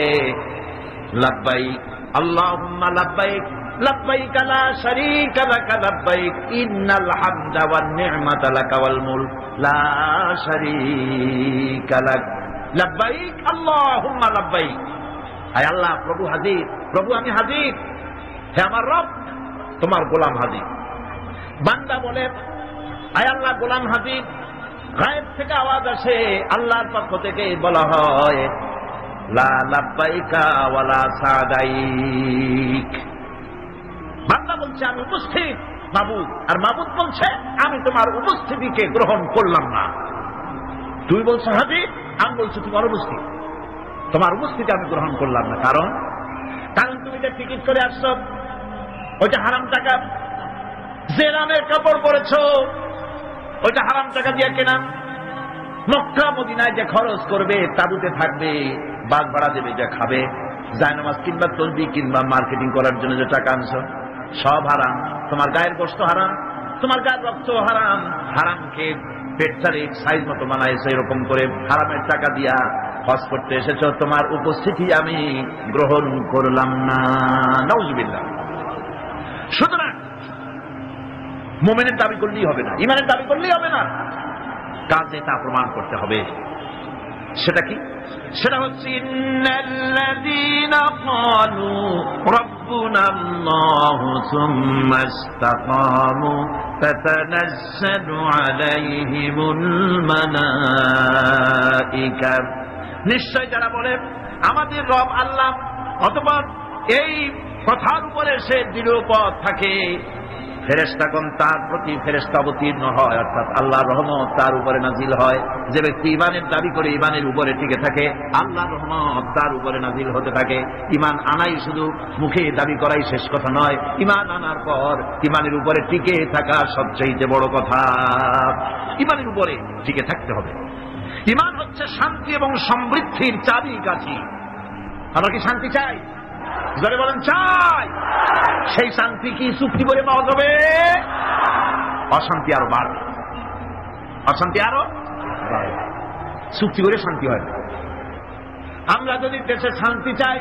লাব্বাইক আল্লাহুম্মা লাব্বাইক লাব্বাইক লা শারীকা লাকা লাব্বাইক ইন্নাল হামদা ওয়ান নি'মাতা লাকা ওয়াল মুলক লা শারীকা লাক লাব্বাইক আল্লাহুম্মা লাব্বাইক, আয় আল্লাহ, প্রভু হাজির, প্রভু আমি হাজির, হে আমার রব, তোমার গোলাম হাজির। বান্দা বলে আয় আল্লাহ, গোলাম হাজির। গায়েব থেকে আওয়াজ আসে, আল্লাহর পক্ষ থেকে বলা হয় লা লাব্বাইকা ওয়ালা সাদাইক। বান্দা বলছে আমি উপস্থিত মাবুদ, আর মাবুদ বলছে আমি তোমার উপস্থিতিকে গ্রহণ করলাম না। তুই বলছো হাজির, আমি বলছি তোমার উপস্থিত, তোমার উপস্থিতি আমি গ্রহণ করলাম না। কারণ তুমি যে টিকিট করে আসছো, ওইটা হারাম টাকা, যে রামের কাপড় পরেছো ওইটা হারাম টাকা দিয়ে কেনা, মক্কা মদিনায় যে খরচ করবে, তাবুতে থাকবে, বাস ভাড়া দেবে, যা খাবে, জায়নামাজ কিংবা তসবিহ কিংবা মার্কেটিং করার জন্য যে টাকা আনছো, সব হারাম। তোমার গায়ের গোশত হারাম, তোমার গায়ের রক্ত হারাম, হারামকে পেট তারিখ সাইজ মতো বানাইছো, এরকম করে হারামের টাকা দিয়া হজ করতে এসেছো, তোমার উপস্থিতি আমি গ্রহণ করলাম না। নাউজুবিল্লাহ। সুতরাং মুমিনের দাবি করলেই হবে না, ঈমানের দাবি করলেই হবে না, কাজে তা প্রমাণ করতে হবে। সেটা কি? সেটা হচ্ছে ইন্নাল্লাযীনা ক্বালু রাব্বুনাল্লাহু সুম্মা ইসতাকামু তাতানাজ্জালু আলাইহিমুল মালায়েকা, নিশ্চয় যারা বলে আমাদের রব আল্লাহ, অথবা এই কথার উপরে সে দৃঢ় পথ থাকে, ফেরেশতাগণ তার প্রতি ফেরেশতা অবতীর্ণ হয়, অর্থাৎ আল্লাহর রহমত তার উপরে নাজিল হয়। যে ব্যক্তি ঈমানের দাবি করে ঈমানের উপরে টিকে থাকে, আল্লাহর রহমত তার উপরে নাজিল হতে থাকে। ঈমান আনাই শুধু মুখে দাবি করাই শেষ কথা নয়, ঈমান আনার পর ঈমানের উপরে টিকে থাকা সবচেয়ে বড় কথা। ঈমানের উপরে টিকে থাকতে হবে। ঈমান হচ্ছে শান্তি এবং সমৃদ্ধির চাবিকাঠি। আমরা কি শান্তি চাই? জোরে বলেন চাই। সেই শান্তি কি চুক্তি করে পাওয়া যাবে? অশান্তি আরো বাড়বে, অশান্তি আরো বাড়বে। চুক্তি করে শান্তি হয়। আমরা যদি দেশে শান্তি চাই,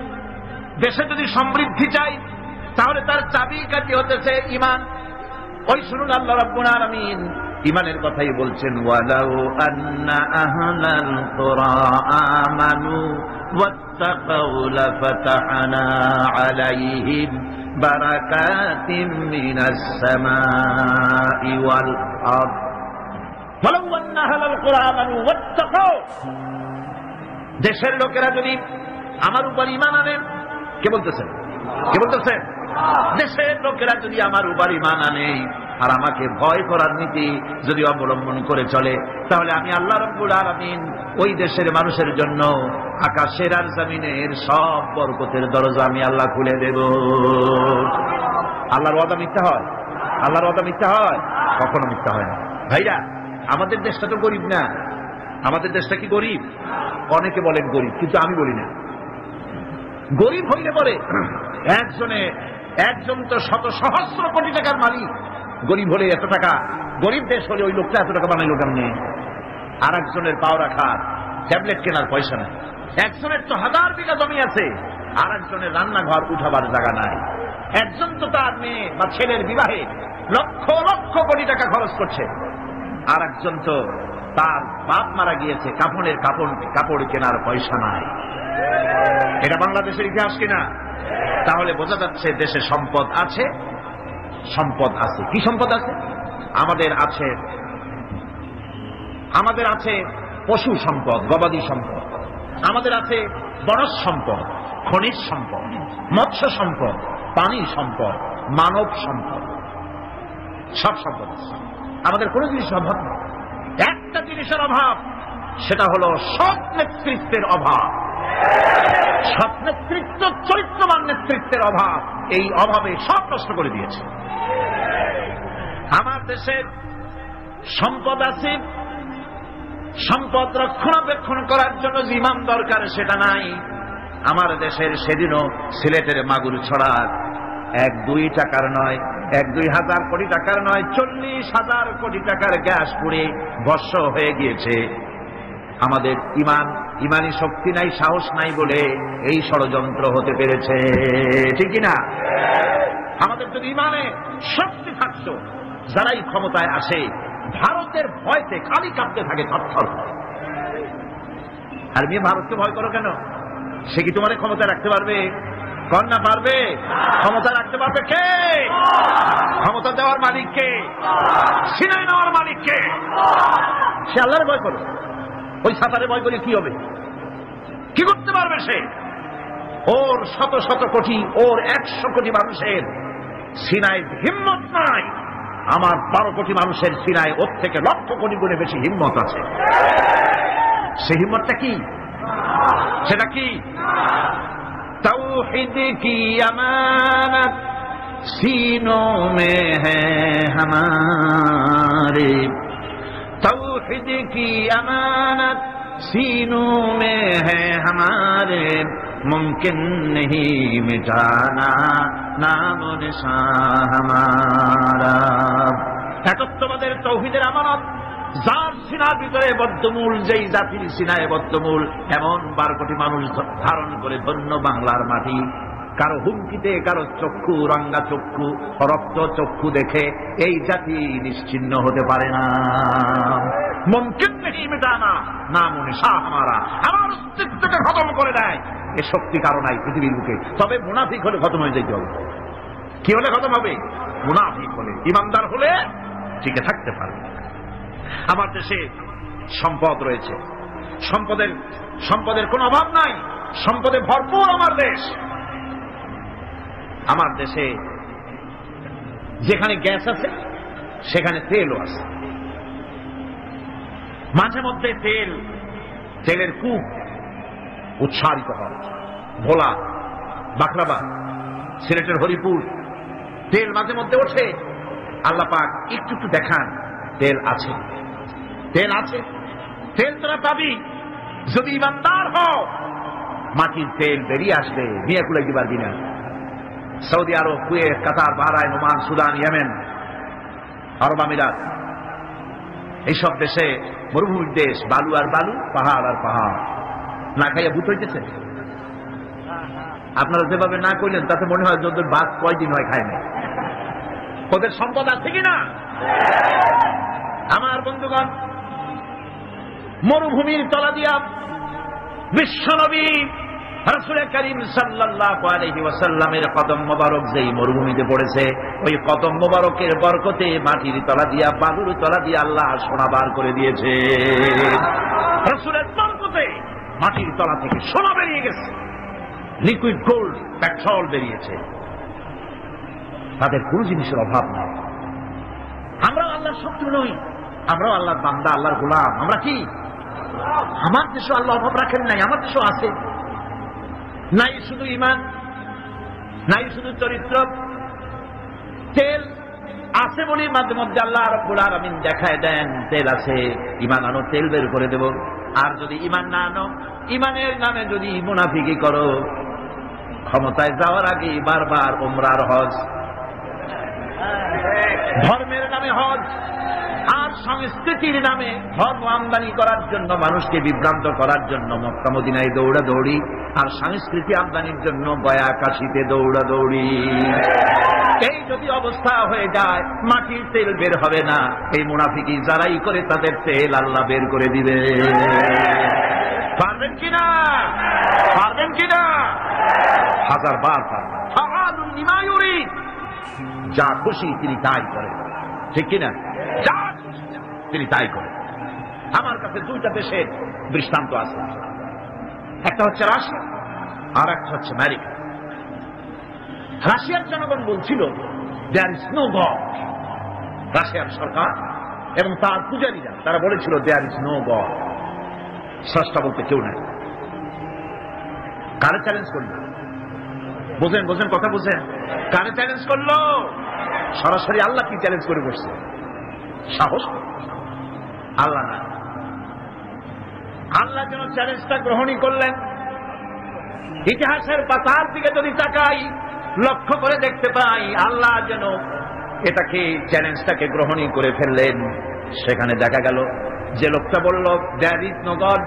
দেশে যদি সমৃদ্ধি চাই, তাহলে তার চাবিকাঠি হতেছে ঈমান। ওই শুনুন, আল্লাহ রাব্বুল আলামিন ঈমানের কথাই বলছেন, ওয়ালাউ আন্না আহলাল কুরা আমানু ওয়াত্তাকাউ লাফাতাহনা আলাইহিম বারাকাতিম মিনাস সামাই ওয়াল আরদ। ওয়ালাউ আন্না আহলাল কুরা আমানু ওয়াত্তাকাউ, দেশের লোকেরা যদি আমার উপর ঈমান আনে, কে বলতেছেন? কে বলতেছেন? দেশের লোকেরা যদি আমার উপর ঈমান আনে আর আমাকে ভয় করার নীতি যদি অবলম্বন করে চলে, তাহলে আমি আল্লাহ রাব্বুল আলামিন ওই দেশের মানুষের জন্য আকাশের আর জমিনের সব বরকতের দরজা আমি আল্লাহ খুলে দেব। আল্লাহর ওয়াদা মিথ্যা হয়? আল্লাহর ওয়াদা মিথ্যা হয়? কখনো মিথ্যা হয় না। ভাইরা, আমাদের দেশটা তো গরিব না। আমাদের দেশটা কি গরিব? অনেকে বলেন গরিব, কিন্তু আমি বলি না। গরিব হইলে পরে একজন তো শত সহস্র কোটি টাকার মালিক। গরিব হলে এত টাকা, গরিব দেশ হলে ওই লোকটা এত টাকা বানাইলো কেমনে? আর একজনের পাও রাখার ট্যাবলেট কেনার পয়সা নাই। একজনের তো 1000 বিঘা জমি আছে, আর একজনের রান্নাঘর উঠাবার জায়গা নাই। একজন তো তার মেয়ে বা ছেলের বিবাহে লক্ষ লক্ষ কোটি টাকা খরচ করছে, আর একজন তো তার বাপ মারা গিয়েছে, কাপড় কেনার পয়সা নাই। এটা বাংলাদেশের ইতিহাস কিনা? তাহলে বোঝা যাচ্ছে দেশে সম্পদ আছে, সম্পদ আছে। কি সম্পদ আছে? আমাদের আছে পশু সম্পদ, গবাদি সম্পদ। আমাদের আছে বনজ সম্পদ, খনিজ সম্পদ, মৎস্য সম্পদ, পানি সম্পদ, মানব সম্পদ। সব সম্পদ আছে। আমাদের কোনো জিনিসের অভাব নেই। একটা জিনিসের অভাব, সেটা হলো সৎ নেতৃত্বের অভাব। সৎ নেতৃত্ব, চরিত্রবান নেতৃত্বের অভাব। এই অভাবে সব নষ্ট করে দিয়েছে। আমার দেশের সম্পদ আছে, সম্পদ রক্ষণাবেক্ষণ করার জন্য যে ইমাম দরকার সেটা নাই। আমার দেশের সেদিনও সিলেটের মাগুর ছড়ার 1-2 টাকার নয়, 1-2 হাজার কোটি টাকার নয়, 40,000 কোটি টাকার গ্যাস পুড়ে ভস্ম হয়ে গিয়েছে। আমাদের ইমানি শক্তি নাই, সাহস নাই বলে এই ষড়যন্ত্র হতে পেরেছে, ঠিক কিনা? আমাদের যদি ইমানে শক্তি থাকতো, যারাই ক্ষমতায় আসে ভারতের ভয়তে খালি কাঁপতে থাকে, থরথর। আর মেয়ে ভারতকে ভয় করো কেন? সে কি তোমার ক্ষমতায় রাখতে পারবে? কর না পারবে? ক্ষমতা রাখতে পারবে কে? ক্ষমতা দেওয়ার মালিক কে? ছিনাই নেওয়ার মালিক কে? সে আল্লাহর ভয় করো। ওই সাঁতারে ভয় করে কি হবে? কি করতে পারবে সে? ওর শত শত কোটি, ওর 100 কোটি মানুষের সিনায় হিম্মত নাই। আমার 12 কোটি মানুষের সিনায় ওর থেকে লক্ষ কোটি গুণে বেশি হিম্মত আছে। সে হিম্মতটা কি? সেটা কি? तौहीद की अमानत सीनों में है हमारे, तौहीद की अमानत सीनों में है हमारे, मुमकिन नहीं मिटाना नाम निशान हमारा। একত্ববাদের তৌহিদের আমানত যার সিনার ভিতরে বদ্ধমূল, যেই জাতির সিনায় বদ্ধমূল এমন 12 কোটি মানুষ ধারণ করে ধন্য বাংলার মাটি। কারো হুমকিতে, কারো চক্ষু, রাঙ্গা চক্ষু, রক্ত চক্ষু দেখে এই জাতি নিশ্চিহ্ন হতে পারে না। মুমকিন নেই মেটানা নাম নিশান হামারা, আমার অস্তিত্বকে খতম করে দেয় এ শক্তি কারো নাই পৃথিবীর বুকে। তবে মুনাফিক হলে খতম হয়ে যেতে হবে। কি হলে খতম হবে? মুনাফিক হলে। ইমানদার হলে টিকে থাকতে পারবে। আমার দেশে সম্পদ রয়েছে, সম্পদের কোনো অভাব নাই, সম্পদে ভরপুর আমার দেশ। আমার দেশে যেখানে গ্যাস আছে সেখানে তেলও আছে। মাঝে মধ্যে তেলের কূপ উৎসারিত হয়। ভোলা, বাখরাবাদ, সিলেটের হরিপুর তেল মাঝে মধ্যে ওঠে। আল্লাহ পাক একটু একটু দেখান তেল আছে, তেল আছে। তেল তোরা পাবি যদি ইমানদার হও। মাটির তেল বেরিয়ে আসবে, নিয়ে কুলাই দিবার দিনা। সৌদি আরব, কুয়েত, কাতার, বাহরাইন, ওমান, সুদান, ইয়েমেন, আরব আমিরাত, এইসব দেশে মরুভূমির দেশ, বালু আর বালু, পাহাড় আর পাহাড়। না খাইয়া ভূত হইতেছে। আপনারা যেভাবে না করলেন তাতে মনে হয় ওদের বাদ কয়দিন হয় খায় না। ওদের সম্পদ আছে কিনা? আমার বন্ধুগণ, মরুভূমির তলা দিয়া বিশ্বনবী রাসূল করিম সাল্লাল্লাহু আলাইহি ওয়াসাল্লামের কদম মোবারক যেই মরুভূমিতে পড়েছে, ওই কদম মোবারকের বরকতে মাটির তলা দিয়া, বালুর তলা দিয়া আল্লাহ সোনা বার করে দিয়েছে। রাসূলের বরকতে মাটির তলা থেকে সোনা বেরিয়ে গেছে, লিকুইড গোল্ড, পেট্রোল বেরিয়েছে। তাদের কোন জিনিসের অভাব নাই। আমরাও আল্লাহর শত্রু নই, আমরাও আল্লাহর বান্দা, আল্লাহর গোলাম। আমরা কি? আমার দেশও আল্লাহ অভাব রাখেন নাই, আমার দেশও আছে। নাই শুধু ইমান, নাই শুধু চরিত্র, তেল আছে বলে মাঝে মধ্যে আল্লাহ রাব্বুল আলামিন দেখায় দেন তেল আছে, ইমান আনো, তেল বের করে দেব। আর যদি ইমান না আনো, ইমানের নামে যদি মুনাফিকি করো, ক্ষমতায় যাওয়ার আগে বারবার উমরার হজ, ধর্মের নামে হজ আর সংস্কৃতির নামে ধর্ম আমদানি করার জন্য, মানুষকে বিভ্রান্ত করার জন্য মক্কা মদিনায় দৌড়াদৌড়ি, আর সংস্কৃতি আমদানির জন্য গয়া কাশীতে দৌড়াদৌড়ি। এই যদি অবস্থা হয়ে যায়, মাটির তেল বের হবে না। এই মুনাফিকি যারাই করে তাদের তেল আল্লাহ বের করে দিবে। পারবেন কিনা? পারবেন কিনা? হাজার বার পারবেন। যা খুশি তিনি তাই করেন, ঠিক কিনা? যা খুশি তিনি তাই করেন। আমার কাছে দুইটা দেশের দৃষ্টান্ত আছে, একটা হচ্ছে রাশিয়া আর একটা হচ্ছে আমেরিকা। রাশিয়ার জনগণ বলছিল দেয়ার ইজ নো গড। রাশিয়ার সরকার এবং তার পূজারীরা তারা বলেছিল দেয়ার ইজ নো গড, স্রষ্টা বলতে কেউ নাই। কারে চ্যালেঞ্জ করলো? বোঝেন বোঝেন কথা বোঝেন? কারে চ্যালেঞ্জ করলো? সরাসরি আল্লাহ কি চ্যালেঞ্জ করে বসছে? সাহস আল্লাহ না। আল্লাহ যেন চ্যালেঞ্জটা গ্রহণই করলেন। ইতিহাসের পাতার দিকে যদি তাকাই, লক্ষ্য করে দেখতে পাই আল্লাহ যেন এটাকে, চ্যালেঞ্জটাকে গ্রহণই করে ফেললেন। সেখানে দেখা গেল যে লোকটা বলল দেয়ার ইজ নো গড,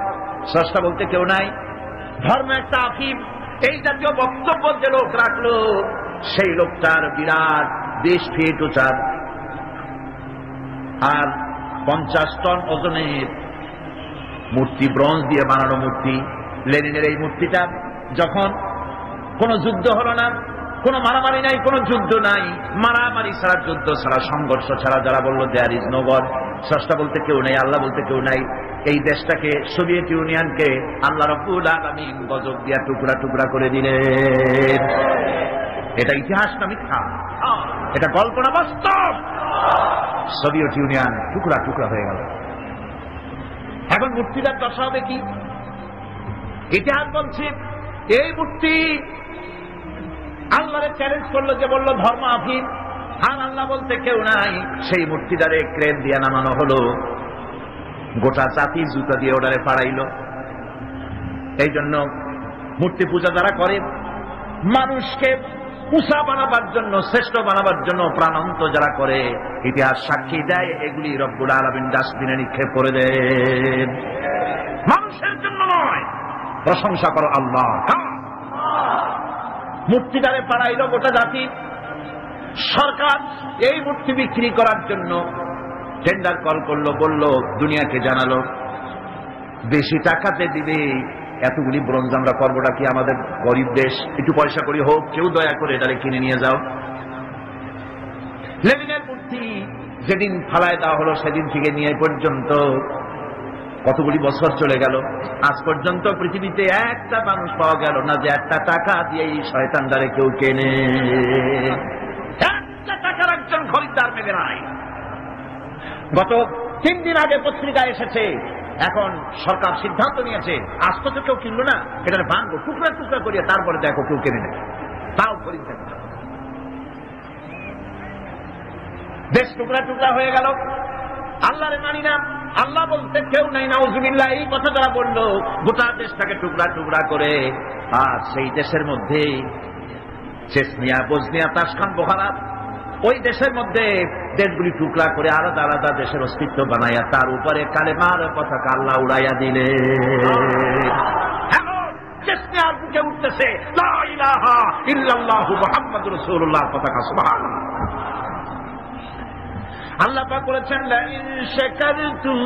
স্রষ্টা বলতে কেউ নাই, ধর্ম একটা আফিম, এই জাতীয় বক্তব্য যে লোক রাখলো, সেই লোকটার বিরাট 20 ফিট উঁচা আর 50 টন ওজনের মূর্তি, ব্রোঞ্জ দিয়ে বানানো মূর্তি। লেনিনের এই মূর্তিটা যখন কোন যুদ্ধ হলো না, কোন মারামারি নাই, কোন যুদ্ধ নাই, মারামারি ছাড়া, যুদ্ধ ছাড়া, সংঘর্ষ ছাড়া, যারা বলল দেয়ার ইজ নো গড, স্রষ্টা বলতে কেউ নেই, আল্লাহ বলতে কেউ নাই, এই দেশটাকে, সোভিয়েত ইউনিয়নকে আল্লাহ রাব্বুল আলামিন গজব দিয়া টুকরা টুকরা করে দিলেন। এটা ইতিহাস না মিথ্যা? এটা গল্প না বাস্তব? সোভিয়েত ইউনিয়ন টুকরা টুকরা হয়ে গেল। এখন মূর্তিটার দশা হবে কি? ইতিহাস বলছে এই মূর্তি আল্লাহরে চ্যালেঞ্জ করলো, যে বলল ধর্ম আফিম আর আল্লাহ বলতে কেউ নাই। সেই মূর্তিটারে ক্রেন দিয়ে নামানো হলো, গোটা জাতি জুতা দিয়ে ওটারে পাড়াইল। এই জন্য মূর্তি পূজা যারা করে, মানুষকে উঁচা বানাবার জন্য, শ্রেষ্ঠ বানাবার জন্য প্রাণান্ত যারা করে, ইতিহাস সাক্ষী দেয় এগুলি রব্বুল আলামিন ডাস্টবিনে নিক্ষেপ করে দেন। মানুষের জন্য নয়, প্রশংসা করো আল্লাহ। মূর্তিটারে পাড়াইল গোটা জাতি। সরকার এই মূর্তি বিক্রি করার জন্য টেন্ডার কল করলো, বলল, দুনিয়াকে জানালো বেশি টাকাতে দিবে, এতগুলি ব্রোঞ্জ আমরা করবোটা কি, আমাদের গরিব দেশ, একটু পয়সা করি হোক, কেউ দয়া করে এটারে কিনে নিয়ে যাও। লেনিনের মূর্তি যেদিন ফালায় দেওয়া হলো, সেদিন থেকে নিয়ে পর্যন্ত কতগুলি বছর চলে গেল, আজ পর্যন্ত পৃথিবীতে একটা মানুষ পাওয়া গেল না যে একটা টাকা দিয়ে এই শয়তানদারে কেউ কেনে। একটা টাকার একজন বেড়ায়। গত 3 দিন আগে পত্রিকায় এসেছে, এখন সরকার সিদ্ধান্ত নিয়েছে আজ তো কেউ কিনলো না, এটা ভাঙবো, টুকরা টুকরা করিয়ে তারপরে দেখো কেউ কিনে নেয়, তাও খরিদ থাকবে। দেশ টুকরা টুকরা হয়ে গেল। আল্লাহরে মানি না, আল্লাহ বলতে কেউ নাই, নাউজুবিল্লাহ। এই কথা যারা বললো গোটা দেশটাকে টুকরা টুকরা করে, আর সেই দেশের মধ্যে চেচনিয়া, বসনিয়া, তাসখান, বোখারা, ওই দেশের মধ্যে দেশগুলি টুকরা করে আলাদা আলাদা দেশের অস্তিত্ব বানাইয়া তার উপরে কালেমার পতাকা আল্লাহ উড়াইয়া দিলে। চেচনিয়ার বুকে উঠতেছে লা ইলাহা ইল্লাল্লাহু মুহাম্মাদুর রাসূলুল্লাহ পতাকা। সুবহানাল্লাহ। আল্লাহ পাক বলেছেন লা ইন শাকারতুম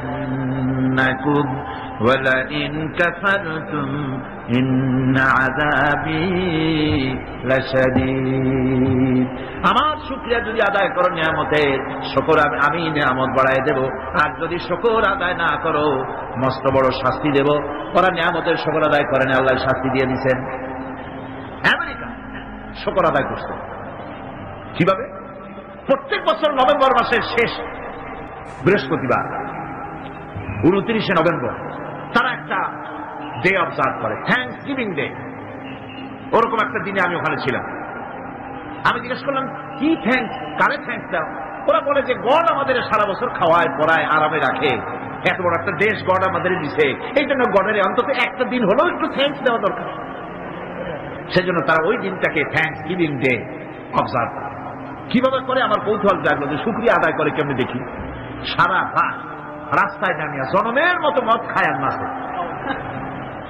লাযীদান্নাকুম ওয়া লা ইন কাফারতুম ইন্না আযাবি লাশাদীদ। আমার শুকরিয়া যদি আদায় করো নিয়ামতের, শুকর আমি নিয়ামত বাড়ায় দেব, আর যদি শুকর আদায় না করো মস্ত বড় শাস্তি দেব। ওরা নিয়ামতের শুকর আদায় করেন, আল্লাহ শাস্তি দিয়ে দিয়েছেন। আমেরিকা শুকর আদায় করছে কিভাবে? প্রত্যেক বছর নভেম্বর মাসের শেষ বৃহস্পতিবার 29 নভেম্বর তারা একটা ডে অবজার্ভ করে, থ্যাঙ্কস গিভিং ডে। ওরকম একটা দিনে আমি ওখানে ছিলাম। আমি জিজ্ঞেস করলাম কি থ্যাঙ্কস, কারে থ্যাঙ্কস দাও? ওরা বলে যে গড আমাদের সারা বছর খাওয়ায় পড়ায় আরামে রাখে, এত বড় একটা দেশ গড আমাদের দিছে, এই জন্য গডের অন্তত একটা দিন হলেও একটু থ্যাঙ্কস দেওয়া দরকার। সেজন্য তারা ওই দিনটাকে থ্যাঙ্কস গিভিং ডে অবজার্ভ করে। কিভাবে করে আমার কৌতূহল জাগলো যে শুকরিয়া আদায় করে কেমনি দেখি। সারা রাস্তায় নামিয়া জনমের মতো মদ খায় আর নাচে,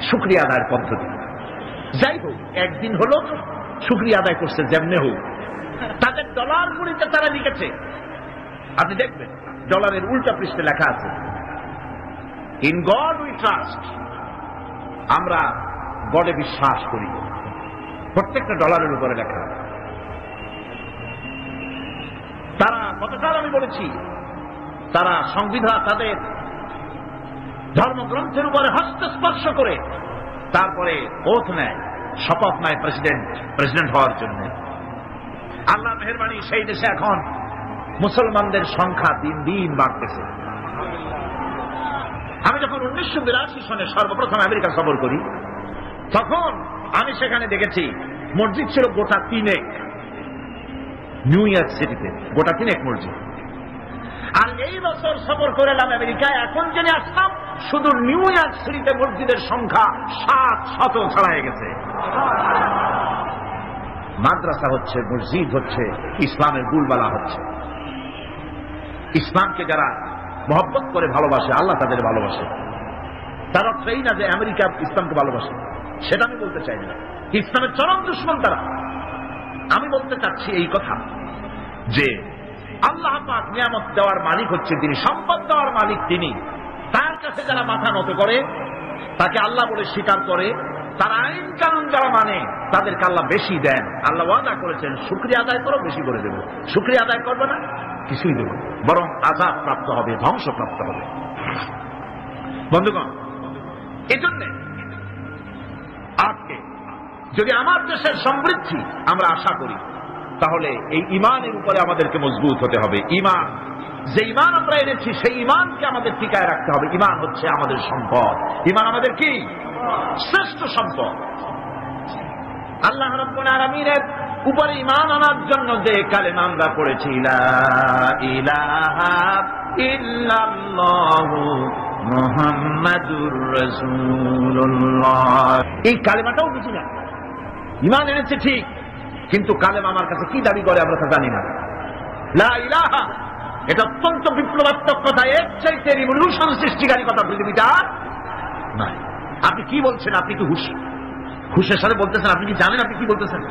শুকরিয়া আদায়ের পদ্ধতি। যাই হোক, একদিন হলো শুকরিয়া আদায় করছে যেমনে হোক। তাদের ডলার গুলিতে তারা লিখেছে, আপনি দেখবেন ডলারের উল্টা পৃষ্ঠে লেখা আছে ইন গড উই ট্রাস্ট, আমরা গডে বিশ্বাস করি। প্রত্যেকটা ডলারের উপরে লেখা। তারা গতকাল আমি বলেছি, তারা সংবিধান, তাদের ধর্মগ্রন্থের উপরে হস্তস্পর্শ করে তারপরে ওথ নেয়, শপথ নেয় প্রেসিডেন্ট হওয়ার জন্য। আল্লাহ মেহেরবানি, সেই দেশে এখন মুসলমানদের সংখ্যা দিন দিন বাড়তেছে। আমি যখন 1982 সনে সর্বপ্রথম আমেরিকা সফর করি, তখন আমি সেখানে দেখেছি মসজিদ ছিল গোটা 3 নিউ ইয়র্ক সিটিতে, গোটা 3 মসজিদ। আর এই বছর সফর করে এলাম আমেরিকায়, এখন জেনে আসলাম শুধু নিউ ইয়র্ক সিটিতে মসজিদের সংখ্যা 700 ছাড়াই গেছে। মাদ্রাসা হচ্ছে, মসজিদ হচ্ছে, ইসলামের গুলবালা হচ্ছে। ইসলামকে যারা মহব্বত করে ভালোবাসে, আল্লাহ তাদের ভালোবাসে। তার অর্থ এই না যে আমেরিকা ইসলামকে ভালোবাসে, সেটা আমি বলতে চাই না। ইসলামের চরম দুশমন তারা। আমি বলতে চাচ্ছি এই কথা যে আল্লাহ পাক নিয়ামত দেওয়ার মালিক হচ্ছে তিনি, সম্পদ দেওয়ার মালিক তিনি। তার কাছে যারা মাথা নত করে, তাকে আল্লাহ বলে স্বীকার করে, তার আইন কানুন যারা মানে, তাদেরকে আল্লাহ বেশি দেন। আল্লাহ ওয়াদা করেছেন শুকরিয়া আদায় করো, বেশি করে দেব। শুকরিয়া আদায় করবে না, কিছুই দেব, বরং আযাব প্রাপ্ত হবে, ধ্বংস প্রাপ্ত হবে। বন্ধুগণ, এজন্য আজকে যদি আমার দেশের সমৃদ্ধি আমরা আশা করি, তাহলে এই ঈমানের উপরে আমাদেরকে মজবুত হতে হবে। ঈমান, যে ঈমান আমরা এনেছি সেই ঈমানকে আমাদের টিকায় রাখতে হবে। ঈমান হচ্ছে আমাদের সম্পদ। ঈমান আমাদের কি? শ্রেষ্ঠ সম্পদ। আল্লাহ রাব্বুল আলামিনের উপরে ঈমান আনার জন্য যে কালেমা আমরা পড়েছি, লা ইলাহা ইল্লাল্লাহু মুহাম্মাদুর রাসূলুল্লাহ, এই কালেমাটাও বুঝি না। ঈমান এনেছে ঠিক, কিন্তু কালেমা আমার কাছে কি দাবি করে আমরা তা জানি না। লা ইলাহা, এটা অত্যন্ত বিপ্লবাত্মক কথা, এর চাইতে রিভলিউশন সৃষ্টিকারী কথা পৃথিবীটা নাই। আপনি কি বলছেন? আপনি কি হুশের সাথে বলতেছেন? আপনি কি জানেন আপনি কি বলতেছেন?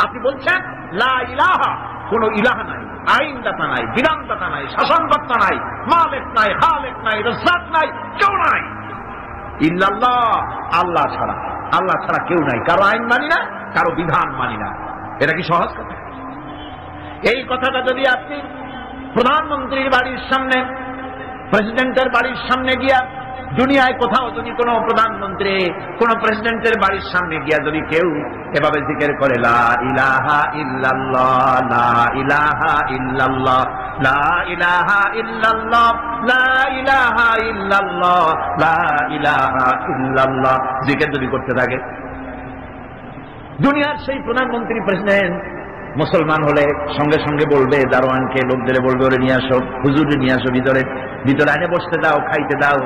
আপনি বলছেন লা ইলাহা, কোন ইলাহা নাই, আইনদাতা নাই, বিধানদাতা নাই, শাসনকর্তা নাই, মালিক নাই, খালিক নাই, রাজ্জাক নাই, কেউ নাই। ইল্লাল্লাহ, আল্লাহ ছাড়া, আল্লাহ ছাড়া কেউ নাই। কারো আইন মানি না, কারো বিধান মানি না। এটা কি সহজ কথা? এই কথাটা যদি আপনি প্রধানমন্ত্রীর বাড়ির সামনে, প্রেসিডেন্টের বাড়ির সামনে গিয়া দুনিয়ায় কোথাও যদি কোনো প্রধানমন্ত্রী কোন প্রেসিডেন্টের বাড়ির সামনে গিয়া যদি কেউ এভাবে জিকির করে লা ইলাহা ইল্লাল্লাহ লা ইলাহা ইল্লাল্লাহ লা ইলাহা ইল্লাল্লাহ লা ইলাহা ইল্লাল্লাহ লা ইলাহা ইল্লাল্লাহ জিকির যদি করতে থাকে, দুনিয়ার সেই প্রধানমন্ত্রী প্রেসিডেন্ট মুসলমান হলে সঙ্গে সঙ্গে বলবে দারোয়ানকে, লোকদের বলবে ওরে নিয়ে আসো, হুজুরে নিয়ে আসো, ভিতরে ভিতরে আনে বসতে দাও, খাইতে দাও,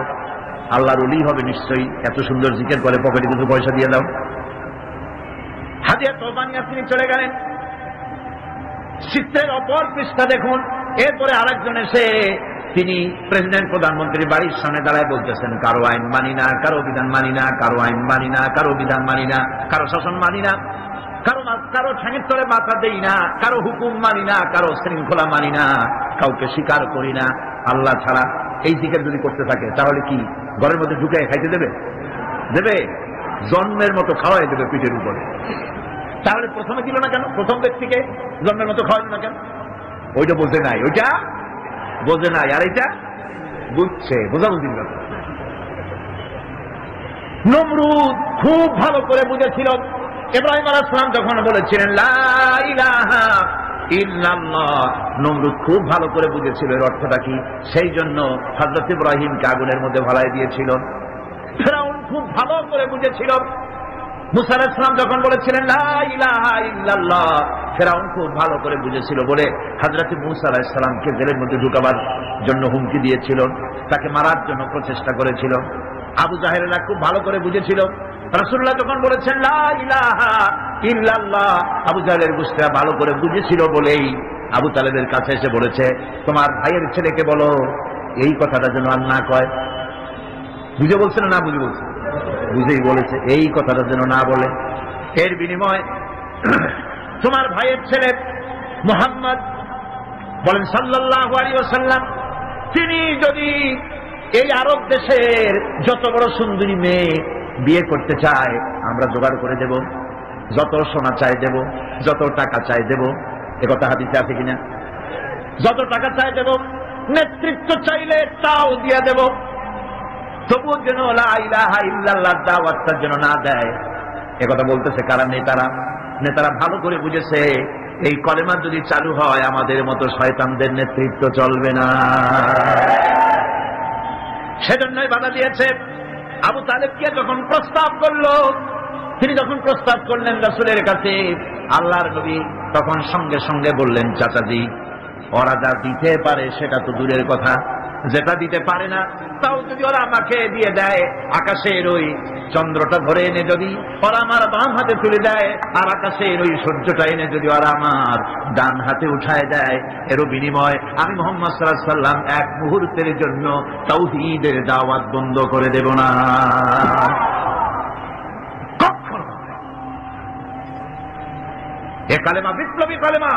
আল্লাহর ওলি হবে নিশ্চয়ই, এত সুন্দর জিকির করে, পকেটে কিছু পয়সা দিয়ে দাও। হাদিয়া তওবা নিয়ে তিনি চলে গেলেন। চিত্রের অপর পৃষ্ঠা দেখুন, এরপরে আরেকজন এসে তিনি প্রেসিডেন্ট প্রধানমন্ত্রীর বাড়ির সামনে দাঁড়ায় বলতেছেন কারো আইন মানি না, কারো বিধান মানি না, কারো আইন মানি না, কারো বিধান মানি না, কারো শাসন মানি না, কারো ঠ্যাঙের তলে মাথা দেই না, কারো হুকুম মানি না, কারো শৃঙ্খলা মানি না, কাউকে স্বীকার করি না আল্লাহ ছাড়া। এই জিকির যদি করতে থাকে তাহলে কি ঘরের মধ্যে ঢুকে খাইতে দেবে? দেবে? জন্মের মতো খাওয়াই দেবে পিঠের উপরে। তাহলে প্রথমে দিল না কেন? প্রথম ব্যক্তিকে জন্মের মতো খাওয়াইল না কেন? ওইটা বোঝে নাই, ওইটা বোঝে নাই, আর এটা বুঝছে, বোঝাবুঝির ব্যাপার। নমরুদ খুব ভালো করে বুঝেছিল। ইব্রাহিম আলাইহিস সালাম যখন বলেছিলেন লা ইলাহা ইল্লাল্লাহ, নমরুদ খুব ভালো করে বুঝেছিল এর অর্থটা কি। সেই জন্য হযরত ইব্রাহিমকে আগুনের মধ্যে ভলাই দিয়েছিল। ফিরআউন খুব ভালো করে বুঝেছিল। মুসা আলাইহিস সালাম যখন বলেছিলেন লা ইলাহা ইল্লাল্লাহ, ফিরআউন খুব ভালো করে বুঝেছিল বলে হযরত মুসা আলাইহিস সালামকে জেলের মধ্যে ঢুকাবার জন্য হুমকি দিয়েছিল, তাকে মারার জন্য প্রচেষ্টা করেছিল। আবু জাহেলরা খুব ভালো করে বুঝেছিল। রাসূলুল্লাহ যখন বলেছেন লা ইলাহা ইল্লাল্লাহ, আবু জাহেলের গোষ্ঠীরা ভালো করে বুঝেছিল বলেই আবু তালেবের কাছে এসে বলেছে তোমার ভাইয়ের ছেলেকে বলো এই কথাটা যেন আর না কয়। বুঝে বলছে না বুঝে বলছে? বুঝেই বলেছে এই কথাটা যেন না বলে। এর বিনিময় তোমার ভাইয়ের ছেলে মুহাম্মদ বলেন সাল্লাল্লাহু আলাইহি ওয়াসাল্লাম, তিনি যদি এই আরব দেশের যত বড় সুন্দরী মেয়ে বিয়ে করতে চায় আমরা জোগাড় করে দেব, যত সোনা চাই দেব, যত টাকা চাই দেব। একথা হাদিসে আছে কিনা? যত টাকা চাই দেব, নেতৃত্ব চাইলে তাও দিয়ে দেব, তবু যেন লা ইলাহা ইল্লাল্লাহ দাওয়াতটা যেন না দেয়। একথা বলতেছে কারা? নেতারা ভালো করে বুঝেছে এই কলেমা যদি চালু হয় আমাদের মতো শয়তানদের নেতৃত্ব চলবে না, সেজন্যই বাধা দিয়েছে। আবু তালেবকে যখন প্রস্তাব করলো, তিনি যখন প্রস্তাব করলেন রাসূলের কাছে, আল্লাহর নবী তখন সঙ্গে সঙ্গে বললেন চাচাজি ওরা যা দিতে পারে সেটা তো দূরের কথা, যেটা দিতে পারে না তাও যদি ওরা আমাকে দিয়ে দেয়, আকাশের ওই চন্দ্রটা ধরে এনে যদি ওরা আমার বাম হাতে তুলে দেয়, আর আকাশের ওই সূর্যটা এনে যদি ওরা আমার ডান হাতে উঠায় দেয়, এরও বিনিময় আমি মুহাম্মদ সাল্লাল্লাহু আলাইহি ওয়াসাল্লাম এক মুহূর্তের জন্য তাওহীদের দাওয়াত বন্ধ করে দেব না। এই কালেমা বিপ্লবী কালেমা।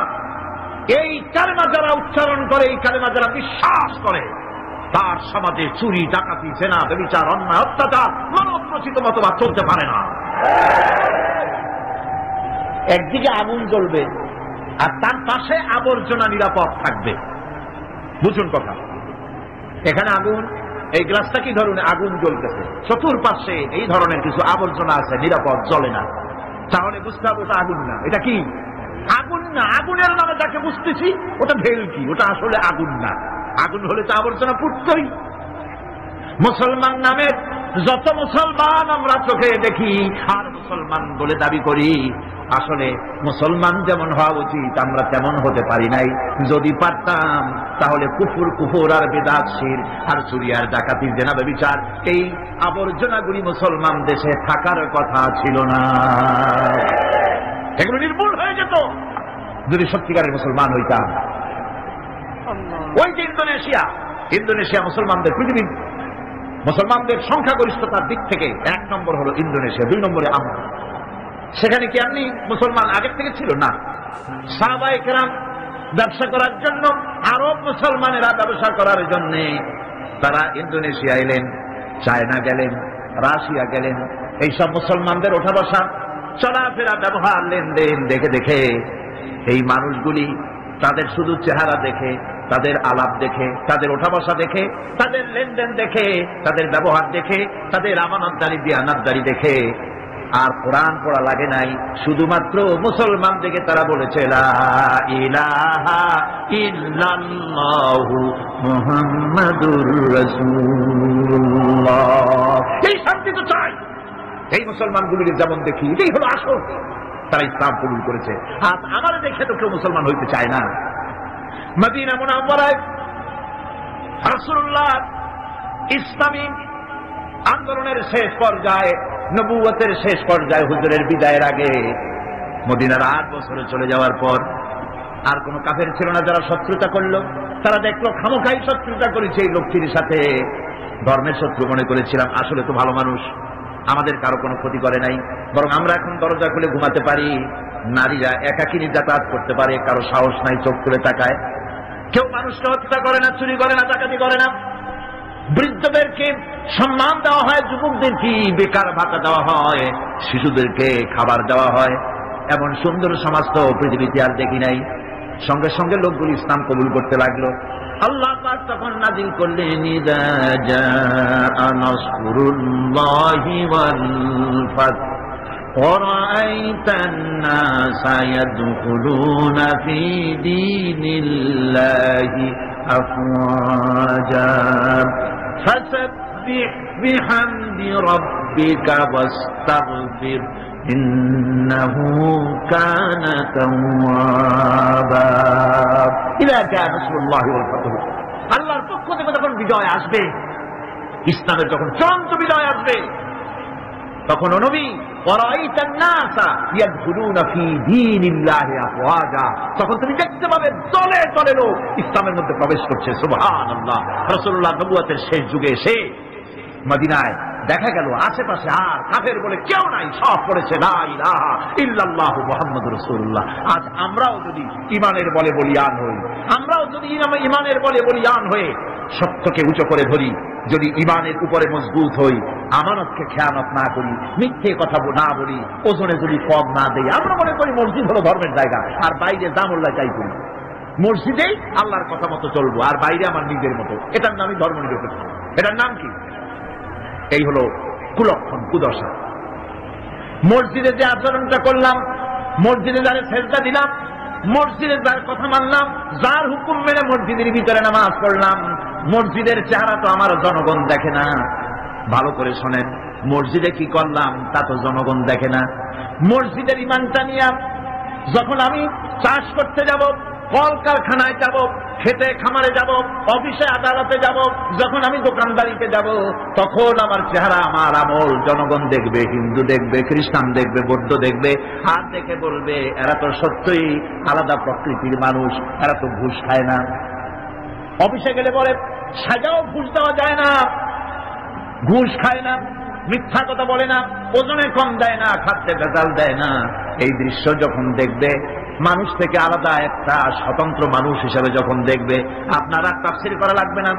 এই কালেমা যারা উচ্চারণ করে, এই কালেমা যারা বিশ্বাস করে, তার সমাজে চুরি, ডাকাতি, জেনা, ব্যভিচার, অন্যায়, অত্যাচার, মানব রচিত মতবাদ চলতে পারে না। একদিকে আগুন জ্বলবে আর তার পাশে আবর্জনা নিরাপদ থাকবে। বুঝুন কথা, এখানে আগুন, এই গ্লাসটা কি ধরনের আগুন জ্বলতেছে, চতুর্পাশে এই ধরনের কিছু আবর্জনা আছে, নিরাপদ, জ্বলে না। তাহলে বুঝতে হবে ওটা আগুন না। এটা কি? আগুন না। আগুনের নামে যাকে বুঝতেছি ওটা ভেলকি, ওটা আসলে আগুন না। আগুন হলে তো আবর্জনা ফুটতই। মুসলমান নামে যত মুসলমান আমরা চোখে দেখি আর মুসলমান বলে দাবি করি, আসলে মুসলমান যেমন হওয়া উচিত আমরা তেমন হতে পারি নাই। যদি পারতাম তাহলে কুফর আর বেদাত, শিরক আর চুরি আর ডাকাতি, জেনা, ব্যভিচার, এই আবর্জনাগুলি মুসলমান দেশে থাকার কথা ছিল না। এগুলো নির্মূল হয়ে যেত যদি সত্যিকারের মুসলমান হইতাম। ওই যে ইন্দোনেশিয়া মুসলমানদের, পৃথিবীর মুসলমানদের সংখ্যাগরিষ্ঠতার দিক থেকে 1 নম্বর হলো ইন্দোনেশিয়া, 2 নম্বরে আমরা। সেখানে কি আপনি মুসলমান আগের থেকে ছিল না? সাহাবায়ে কেরাম ব্যবসা করার জন্য, আরব মুসলমানেরা ব্যবসা করার জন্য তারা ইন্দোনেশিয়া এলেন, চায়না গেলেন, রাশিয়া গেলেন। এইসব মুসলমানদের ওঠা বসা, চলাফেরা, ব্যবহার, লেনদেন দেখে দেখে এই মানুষগুলি তাদের শুধু চেহারা দেখে তাদের আলাপ দেখে, তাদের ওঠা বসা দেখে, তাদের লেনদেন দেখে, তাদের ব্যবহার দেখে, তাদের আমানতদারি দিয়ানাতদারি দেখে আর কোরআন পড়া লাগে নাই, শুধুমাত্র মুসলমান দেখে তারা বলেছে লা ইলাহা ইল্লাল্লাহু মুহাম্মাদুর রাসূলুল্লাহ। এই শান্তি তো চাই। এই মুসলমানগুলির যেমন দেখি এটাই হলো আসল, তারা ইসলাম কবুল করেছে। আর আমার দেখে তো কেউ মুসলমান হইতে চায় না। মদিনা মুনাওয়ারায় রাসূলুল্লাহ ইসলামী আন্দোলনের শেষ পর্যায়ে, নবুয়তের শেষ পর্যায়ে, হুজুরের বিদায়ের আগে মদিনার 8 বছরে চলে যাওয়ার পর আর কোন কাফের ছিল না যারা শত্রুতা করলো। তারা দেখলো খামোখাই শত্রুতা করেছে এই লোকটির সাথে, ধর্মের শত্রু মনে করেছিলাম, আসলে তো ভালো মানুষ, আমাদের কারো কোনো ক্ষতি করে নাই, বরং আমরা এখন দরজা খুলে ঘুমাতে পারি, নারীরা একাকিনী যাতায়াত করতে পারে, কারো সাহস নাই চোখ তুলে তাকায়, কেউ মানুষকে হত্যা করে না, চুরি করে না, ডাকাতি করে না, বৃদ্ধদেরকে সম্মান দেওয়া হয়, যুবকদেরকে বেকার ভাতা দেওয়া হয়, শিশুদেরকে খাবার দেওয়া হয়। এমন সুন্দর সমাজ তো পৃথিবীতে আর দেখি নাই। সঙ্গে সঙ্গে লোকগুলো ইসলাম কবুল করতে লাগলো। আল্লাহ পাক তখন নাজিল করলেন ইযা জাআ নাসরুল্লাহি ওয়াল ফাত ওয়ারাআইতান নাসা ইয়াদখুলুনা ফি দীনিল্লাহি আফওয়াজা ফাসাব্বিহ বিহামদি রাব্বিকা ওয়াস্তাগফির ইন্নাহু কানা তাওয়াবা। ইযা জাআ নাসরুল্লাহি ওয়াল ফাতহু, আল্লাহর পক্ষ থেকে যখন বিজয় আসবে, ইসলামের যখন চূড়ান্ত বিজয় আসবে, তখন ও নবী ওয়ারাআইতান নাসা ইয়াদখুলুনা ফি দীনিল্লাহি আফওয়াজা, তখন তুমি দেখতে পাবে দলে দলে লোক ইসলামের মধ্যে প্রবেশ করছে। সুবহানাল্লাহ। রাসূলুল্লাহ নবুয়তের শেষ যুগে এসে মদিনায় দেখা গেল আশেপাশে আর কাফের বলে কেউ নাই, সব পড়েছে লা ইলাহা ইল্লাল্লাহু মুহাম্মাদুর রাসূলুল্লাহ। আজ আমরাও যদি ঈমানের বলে বলিয়ান হই, আমরাও যদি ঈমানের বলে বলিয়ান হয়ে সত্যকে উঁচু করে ধরি, যদি ঈমানের উপরে মজবুত হই, আমানতকে খেয়ানত না করি, মিথ্যে কথা না বলি, ওজনে যদি কম না দেই, আমরা মনে করি মসজিদ হলো ধর্মের জায়গা, আর বাইরে জামুল্লাহ চাই করি, মসজিদেই আল্লাহর কথা মতো চলবো আর বাইরে আমার নিজের মতো, এটার নামই ধর্মনিরপেক্ষ। এটার নাম কি? এই হলো কুলক্ষণ, কুদশা। মসজিদে যে আচরণটা করলাম, মসজিদে যারা সেজদা দিলাম, মসজিদে যার কথা মানলাম, যার হুকুম মেনে মসজিদের ভিতরে নামাজ পড়লাম, মসজিদের চেহারা তো আমার জনগণ দেখে না। ভালো করে শোনেন, মসজিদে কি করলাম তা তো জনগণ দেখে না। মসজিদের ইমানটা নিয়ে যখন আমি চাষ করতে যাব, কলকারখানায় যাব, খেতে খামারে যাব, অফিসে আদালতে যাব, যখন আমি দোকানদারিতে যাব, তখন আমার চেহারা, আমার আমল জনগণ দেখবে, হিন্দু দেখবে, খ্রিস্টান দেখবে, বৌদ্ধ দেখবে, আর দেখে বলবে এরা তো সত্যই আলাদা প্রকৃতির মানুষ, এরা তো ঘুষ খায় না। অফিসে গেলে বলে সাজাও ঘুষ দেওয়া যায় না, ঘুষ খায় না, মিথ্যা কথা বলে না, ওজনে কম দেয় না, খাদ্যে ভেজাল দেয় না। এই দৃশ্য যখন দেখবে, মানুষ থেকে আলাদা একটা স্বতন্ত্র মানুষ হিসেবে যখন দেখবে, আপনার আর তাফসীর করা লাগবে না,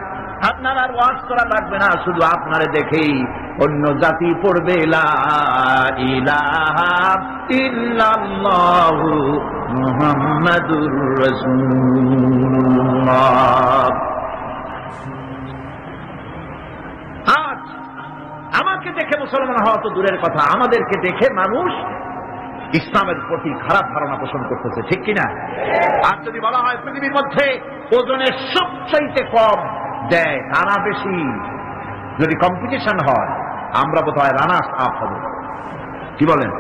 আপনার আর ওয়াজ করা লাগবে না, শুধু আপনারে দেখেই অন্য জাতি পড়বে লা ইলাহা ইল্লাল্লাহু মুহাম্মাদুর রাসূলুল্লাহ। আজ আমাকে দেখে মুসলমান হওয়া তো দূরের কথা, আমাদেরকে দেখে মানুষ ইসলামের প্রতি খারাপ ধারণা পোষণ করতেছে, ঠিক কিনা? আর যদি বলা হয় পৃথিবীর মধ্যে ওজনে সবচাইতে কম দেয় কারা বেশি, যদি কম্পিটিশন হয় আমরা বোধহয় রানার্স আপ হব, কি বলেন?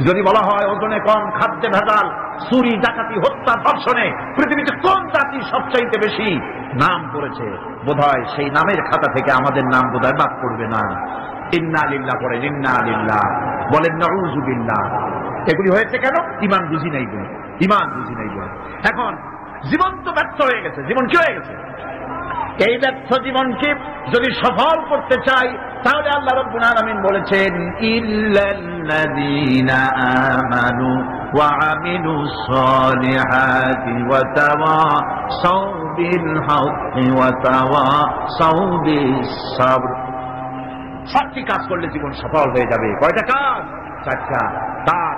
যদি বলা হয় ওজনে কম, খাদ্যে ভেজাল, চুরি ডাকাতি হত্যা ধর্ষণে পৃথিবীতে কোন জাতি সবচাইতে বেশি নাম করেছে, বোধহয় সেই নামের খাতা থেকে আমাদের নাম বোধহয় বাদ করবে না। ইন্না লিল্লাহ পড়ে, ইন্না লিল্লাহ বলেন, নাউযু বিল্লাহ। এগুলি হয়েছে কেন? ঈমান বুঝি নাই বলে, ঈমান বুঝি নাই বলে। এখন জীবন তো ব্যর্থ হয়ে গেছে, জীবন কি হয়ে গেছে? এই ব্যর্থ জীবনকে যদি সফল করতে চাই, তাহলে আল্লাহ রাব্বুল আলামিন বলেছেন ইল্লাল্লাযীনা আমানু ওয়া আমিলুস সালিহাতি ওয়া তাওয়াসাউ বিল হাক্কি ওয়া তাওয়াসাউ বিস সাবর। 7টি কাজ করলে জীবন সফল হয়ে যাবে। কয়টা কাজ? 4টা। তার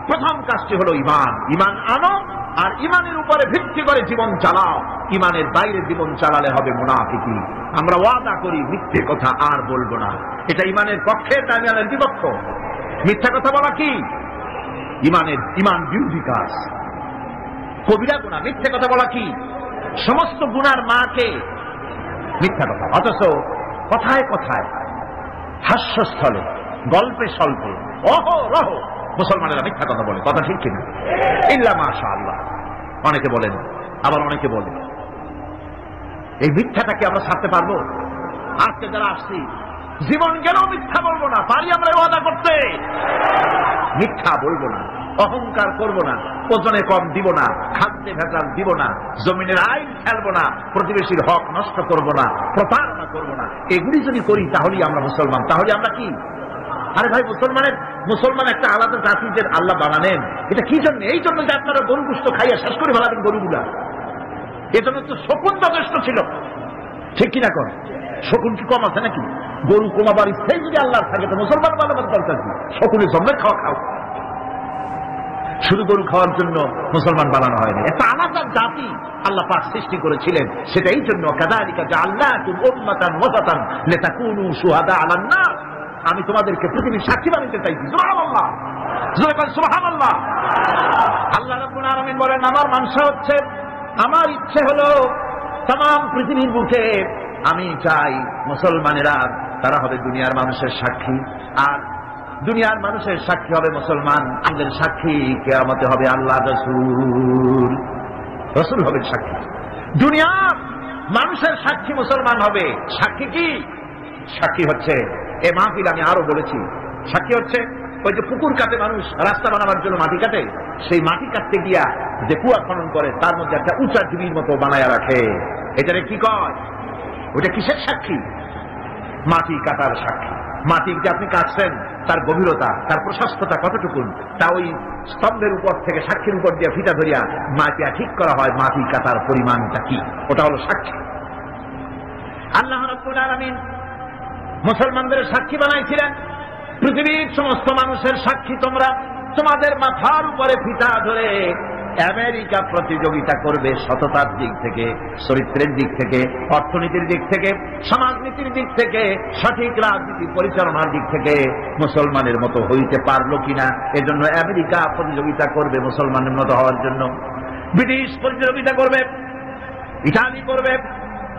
প্রথম কাজটি হলো ঈমান। ঈমান আনো, আর ইমানের উপরে ভিত্তি করে জীবন চালাও। ইমানের বাইরে জীবন চালালে হবে মুনাফিকি। আমরা ওয়াদা করি মিথ্যে কথা আর বলবো না, এটা ইমানের পক্ষে, এটা ইমানের বিপক্ষ। মিথ্যা কথা বলা কি ইমান বিরোধী কাজ, কবিরা গুনাহ। মিথ্যে কথা বলা কি সমস্ত গুনার মাকে মিথ্যা কথা। অথচ কথায় কথায়, হাস্যস্থলে, গল্পে স্বল্পে অহরহ মুসলমানেরা মিথ্যা কথা বলে। কথা ঠিক কিনা? ইল্লা মাশাআল্লাহ। অনেকে বলেন, আবার অনেকে বলেন। এই মিথ্যাটাকে আমরা ছাড়তে পারবো? আজকে যারা আসছি জীবন গেলেও মিথ্যা বলবো না। পারি আমরা ওয়াদা করতে? মিথ্যা বলবো না, অহংকার করবো না, ওজনে কম দিব না, খাদ্যে ভেজাল দিব না, জমিনের আইন খেলবো না, প্রতিবেশীর হক নষ্ট করবো না, প্রতারণা করবো না। এগুলি যদি করি তাহলেই আমরা মুসলমান। তাহলে আমরা কি? আরে ভাই, মুসলমান একটা আলাদা জাতিদের আল্লাহ বানালেন। এটা কি জন্য? এই জন্য যে আপনারা গরু গোশত খাইয়া শেষ করে ফেলাবেন গরুগুলা। এজন্য তো শকুন যথেষ্ট ছিল, ঠিক কিনা? কর শকুন কি কম আছে নাকি? গরু কমাবার ইচ্ছাই যদি আল্লাহ থাকে তো মুসলমান বানাবার দরকার কি? শকুনের জন্মের খাওয়া খাও। শুধু গরু খাওয়ার জন্য মুসলমান বানানো হয়নি, একটা আলাদা জাতি আল্লাহ পাক সৃষ্টি করেছিলেন। সেটা এই জন্য কাযালিকা জাআলনাকুম উম্মাতান ওয়াসাতান লিতাকুনু শুহাদা আলান নাস। আমি তোমাদেরকে পৃথিবীর সাক্ষী বানাতে চাইছি। সুবহানাল্লাহ, সুবহানাল্লাহ। আল্লাহ রাব্বুল আলামিন বলেন, আমার মানসা হচ্ছে, আমার ইচ্ছে হলো তাম পৃথিবীর বুকে আমি চাই মুসলমানেরা, তারা হবে দুনিয়ার মানুষের সাক্ষী। আর দুনিয়ার মানুষের সাক্ষী হবে মুসলমান। আমাদের সাক্ষী কিয়ামতে হবে আল্লাহ, রাসূল হবে সাক্ষী। দুনিয়ার মানুষের সাক্ষী মুসলমান হবে। সাক্ষী কি? সাক্ষী হচ্ছে, এ মাহফিল আমি আরো বলেছি, সাক্ষী হচ্ছে ওই যে পুকুর কাটে মানুষ রাস্তা বানাবার জন্য মাটি কাটে, সেই মাটি কাটতে গিয়া যে কুয়া খনন করে তার মধ্যে একটা উঁচা ঢিবির মতো বানায়া রাখে। এটারে কি কয়? ওটা কিসের সাক্ষী? মাটি কাটার সাক্ষী। মাটি যে আপনি কাটছেন তার গভীরতা, তার প্রশস্ততা কতটুকুন, তা ওই স্তম্ভের উপর থেকে সাক্ষীর উপর দিয়ে ফিতা ধরিয়া মাটিয়া ঠিক করা হয় মাটি কাটার পরিমাণটা কি। ওটা হলো সাক্ষী। আল্লাহ রাব্বুল আলামিন মুসলমানদের সাক্ষী বানাইছিলেন। পৃথিবীর সমস্ত মানুষের সাক্ষী তোমরা। তোমাদের মাথার উপরে ফিতা ধরে আমেরিকা প্রতিযোগিতা করবে সততার দিক থেকে, চরিত্রের দিক থেকে, অর্থনীতির দিক থেকে, সমাজনীতির দিক থেকে, সঠিক রাজনীতি পরিচালনার দিক থেকে মুসলমানের মতো হইতে পারলো কিনা। এজন্য আমেরিকা প্রতিযোগিতা করবে মুসলমানের মতো হওয়ার জন্য, ব্রিটিশ প্রতিযোগিতা করবে, ইটালি করবে,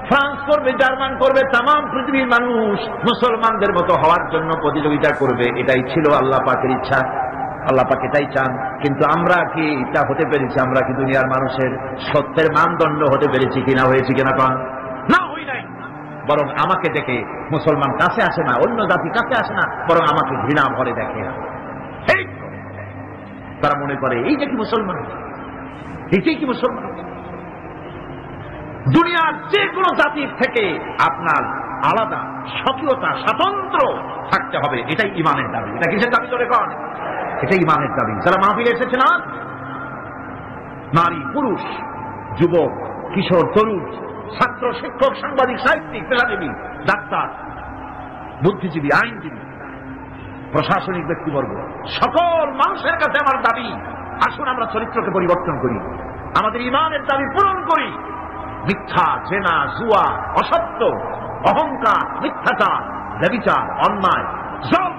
ফ্রান্স করবে, জার্মান করবে। তাম পৃথিবীর মানুষ মুসলমানদের মতো হওয়ার জন্য প্রতিযোগিতা করবে। এটাই ছিল আল্লাহ পাকের ইচ্ছা। আল্লাহ পাক এটাই চান। কিন্তু আমরা কি এটা হতে পেরেছি? আমরা কি দুনিয়ার মানুষের সত্যের মানদণ্ড হতে পেরেছি কিনা? হয়েছি কিনা? না, হই নাই। বরং আমাকে দেখে মুসলমান কাছে আসে না, অন্য জাতি কাছে আসে না, বরং আমাকে ঘৃণা ভরে দেখে। তারা মনে করে এই যে কি মুসলমান, এইটাই কি মুসলমান। দুনিয়ার যে কোনো জাতির থেকে আপনার আলাদা স্বকীয়তা, স্বাতন্ত্র থাকতে হবে। এটাই ইমানের দাবি। এটা কিসের দাবি? ধরে কন, এটা ইমানের দাবি। যারা মাহফিলে এসেছে না, নারী, পুরুষ, যুবক, কিশোর, তরুণ, ছাত্র, শিক্ষক, সাংবাদিক, সাহিত্যিক, পেশাজীবী, ডাক্তার, বুদ্ধিজীবী, আইনজীবী, প্রশাসনিক ব্যক্তিবর্গ, সকল মানুষের কাছে আমার দাবি, আসুন আমরা চরিত্রকে পরিবর্তন করি, আমাদের ইমানের দাবি পূরণ করি। মিথ্যা, জেনা, জুয়া, অসত্য, অহংকার, মিথ্যাচার, ব্যভিচার, অন্যায়, জল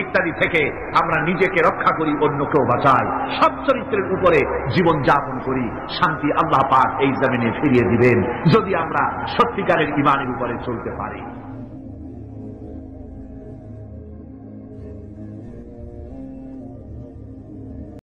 ইত্যাদি থেকে আমরা নিজেকে রক্ষা করি, অন্যকেও বাঁচাই, সৎ চরিত্রের উপরে জীবন যাপন করি। শান্তি আল্লাহ পাক এই জমিনে ফিরিয়ে দিবেন যদি আমরা সত্যিকারের ইমানের উপরে চলতে পারি।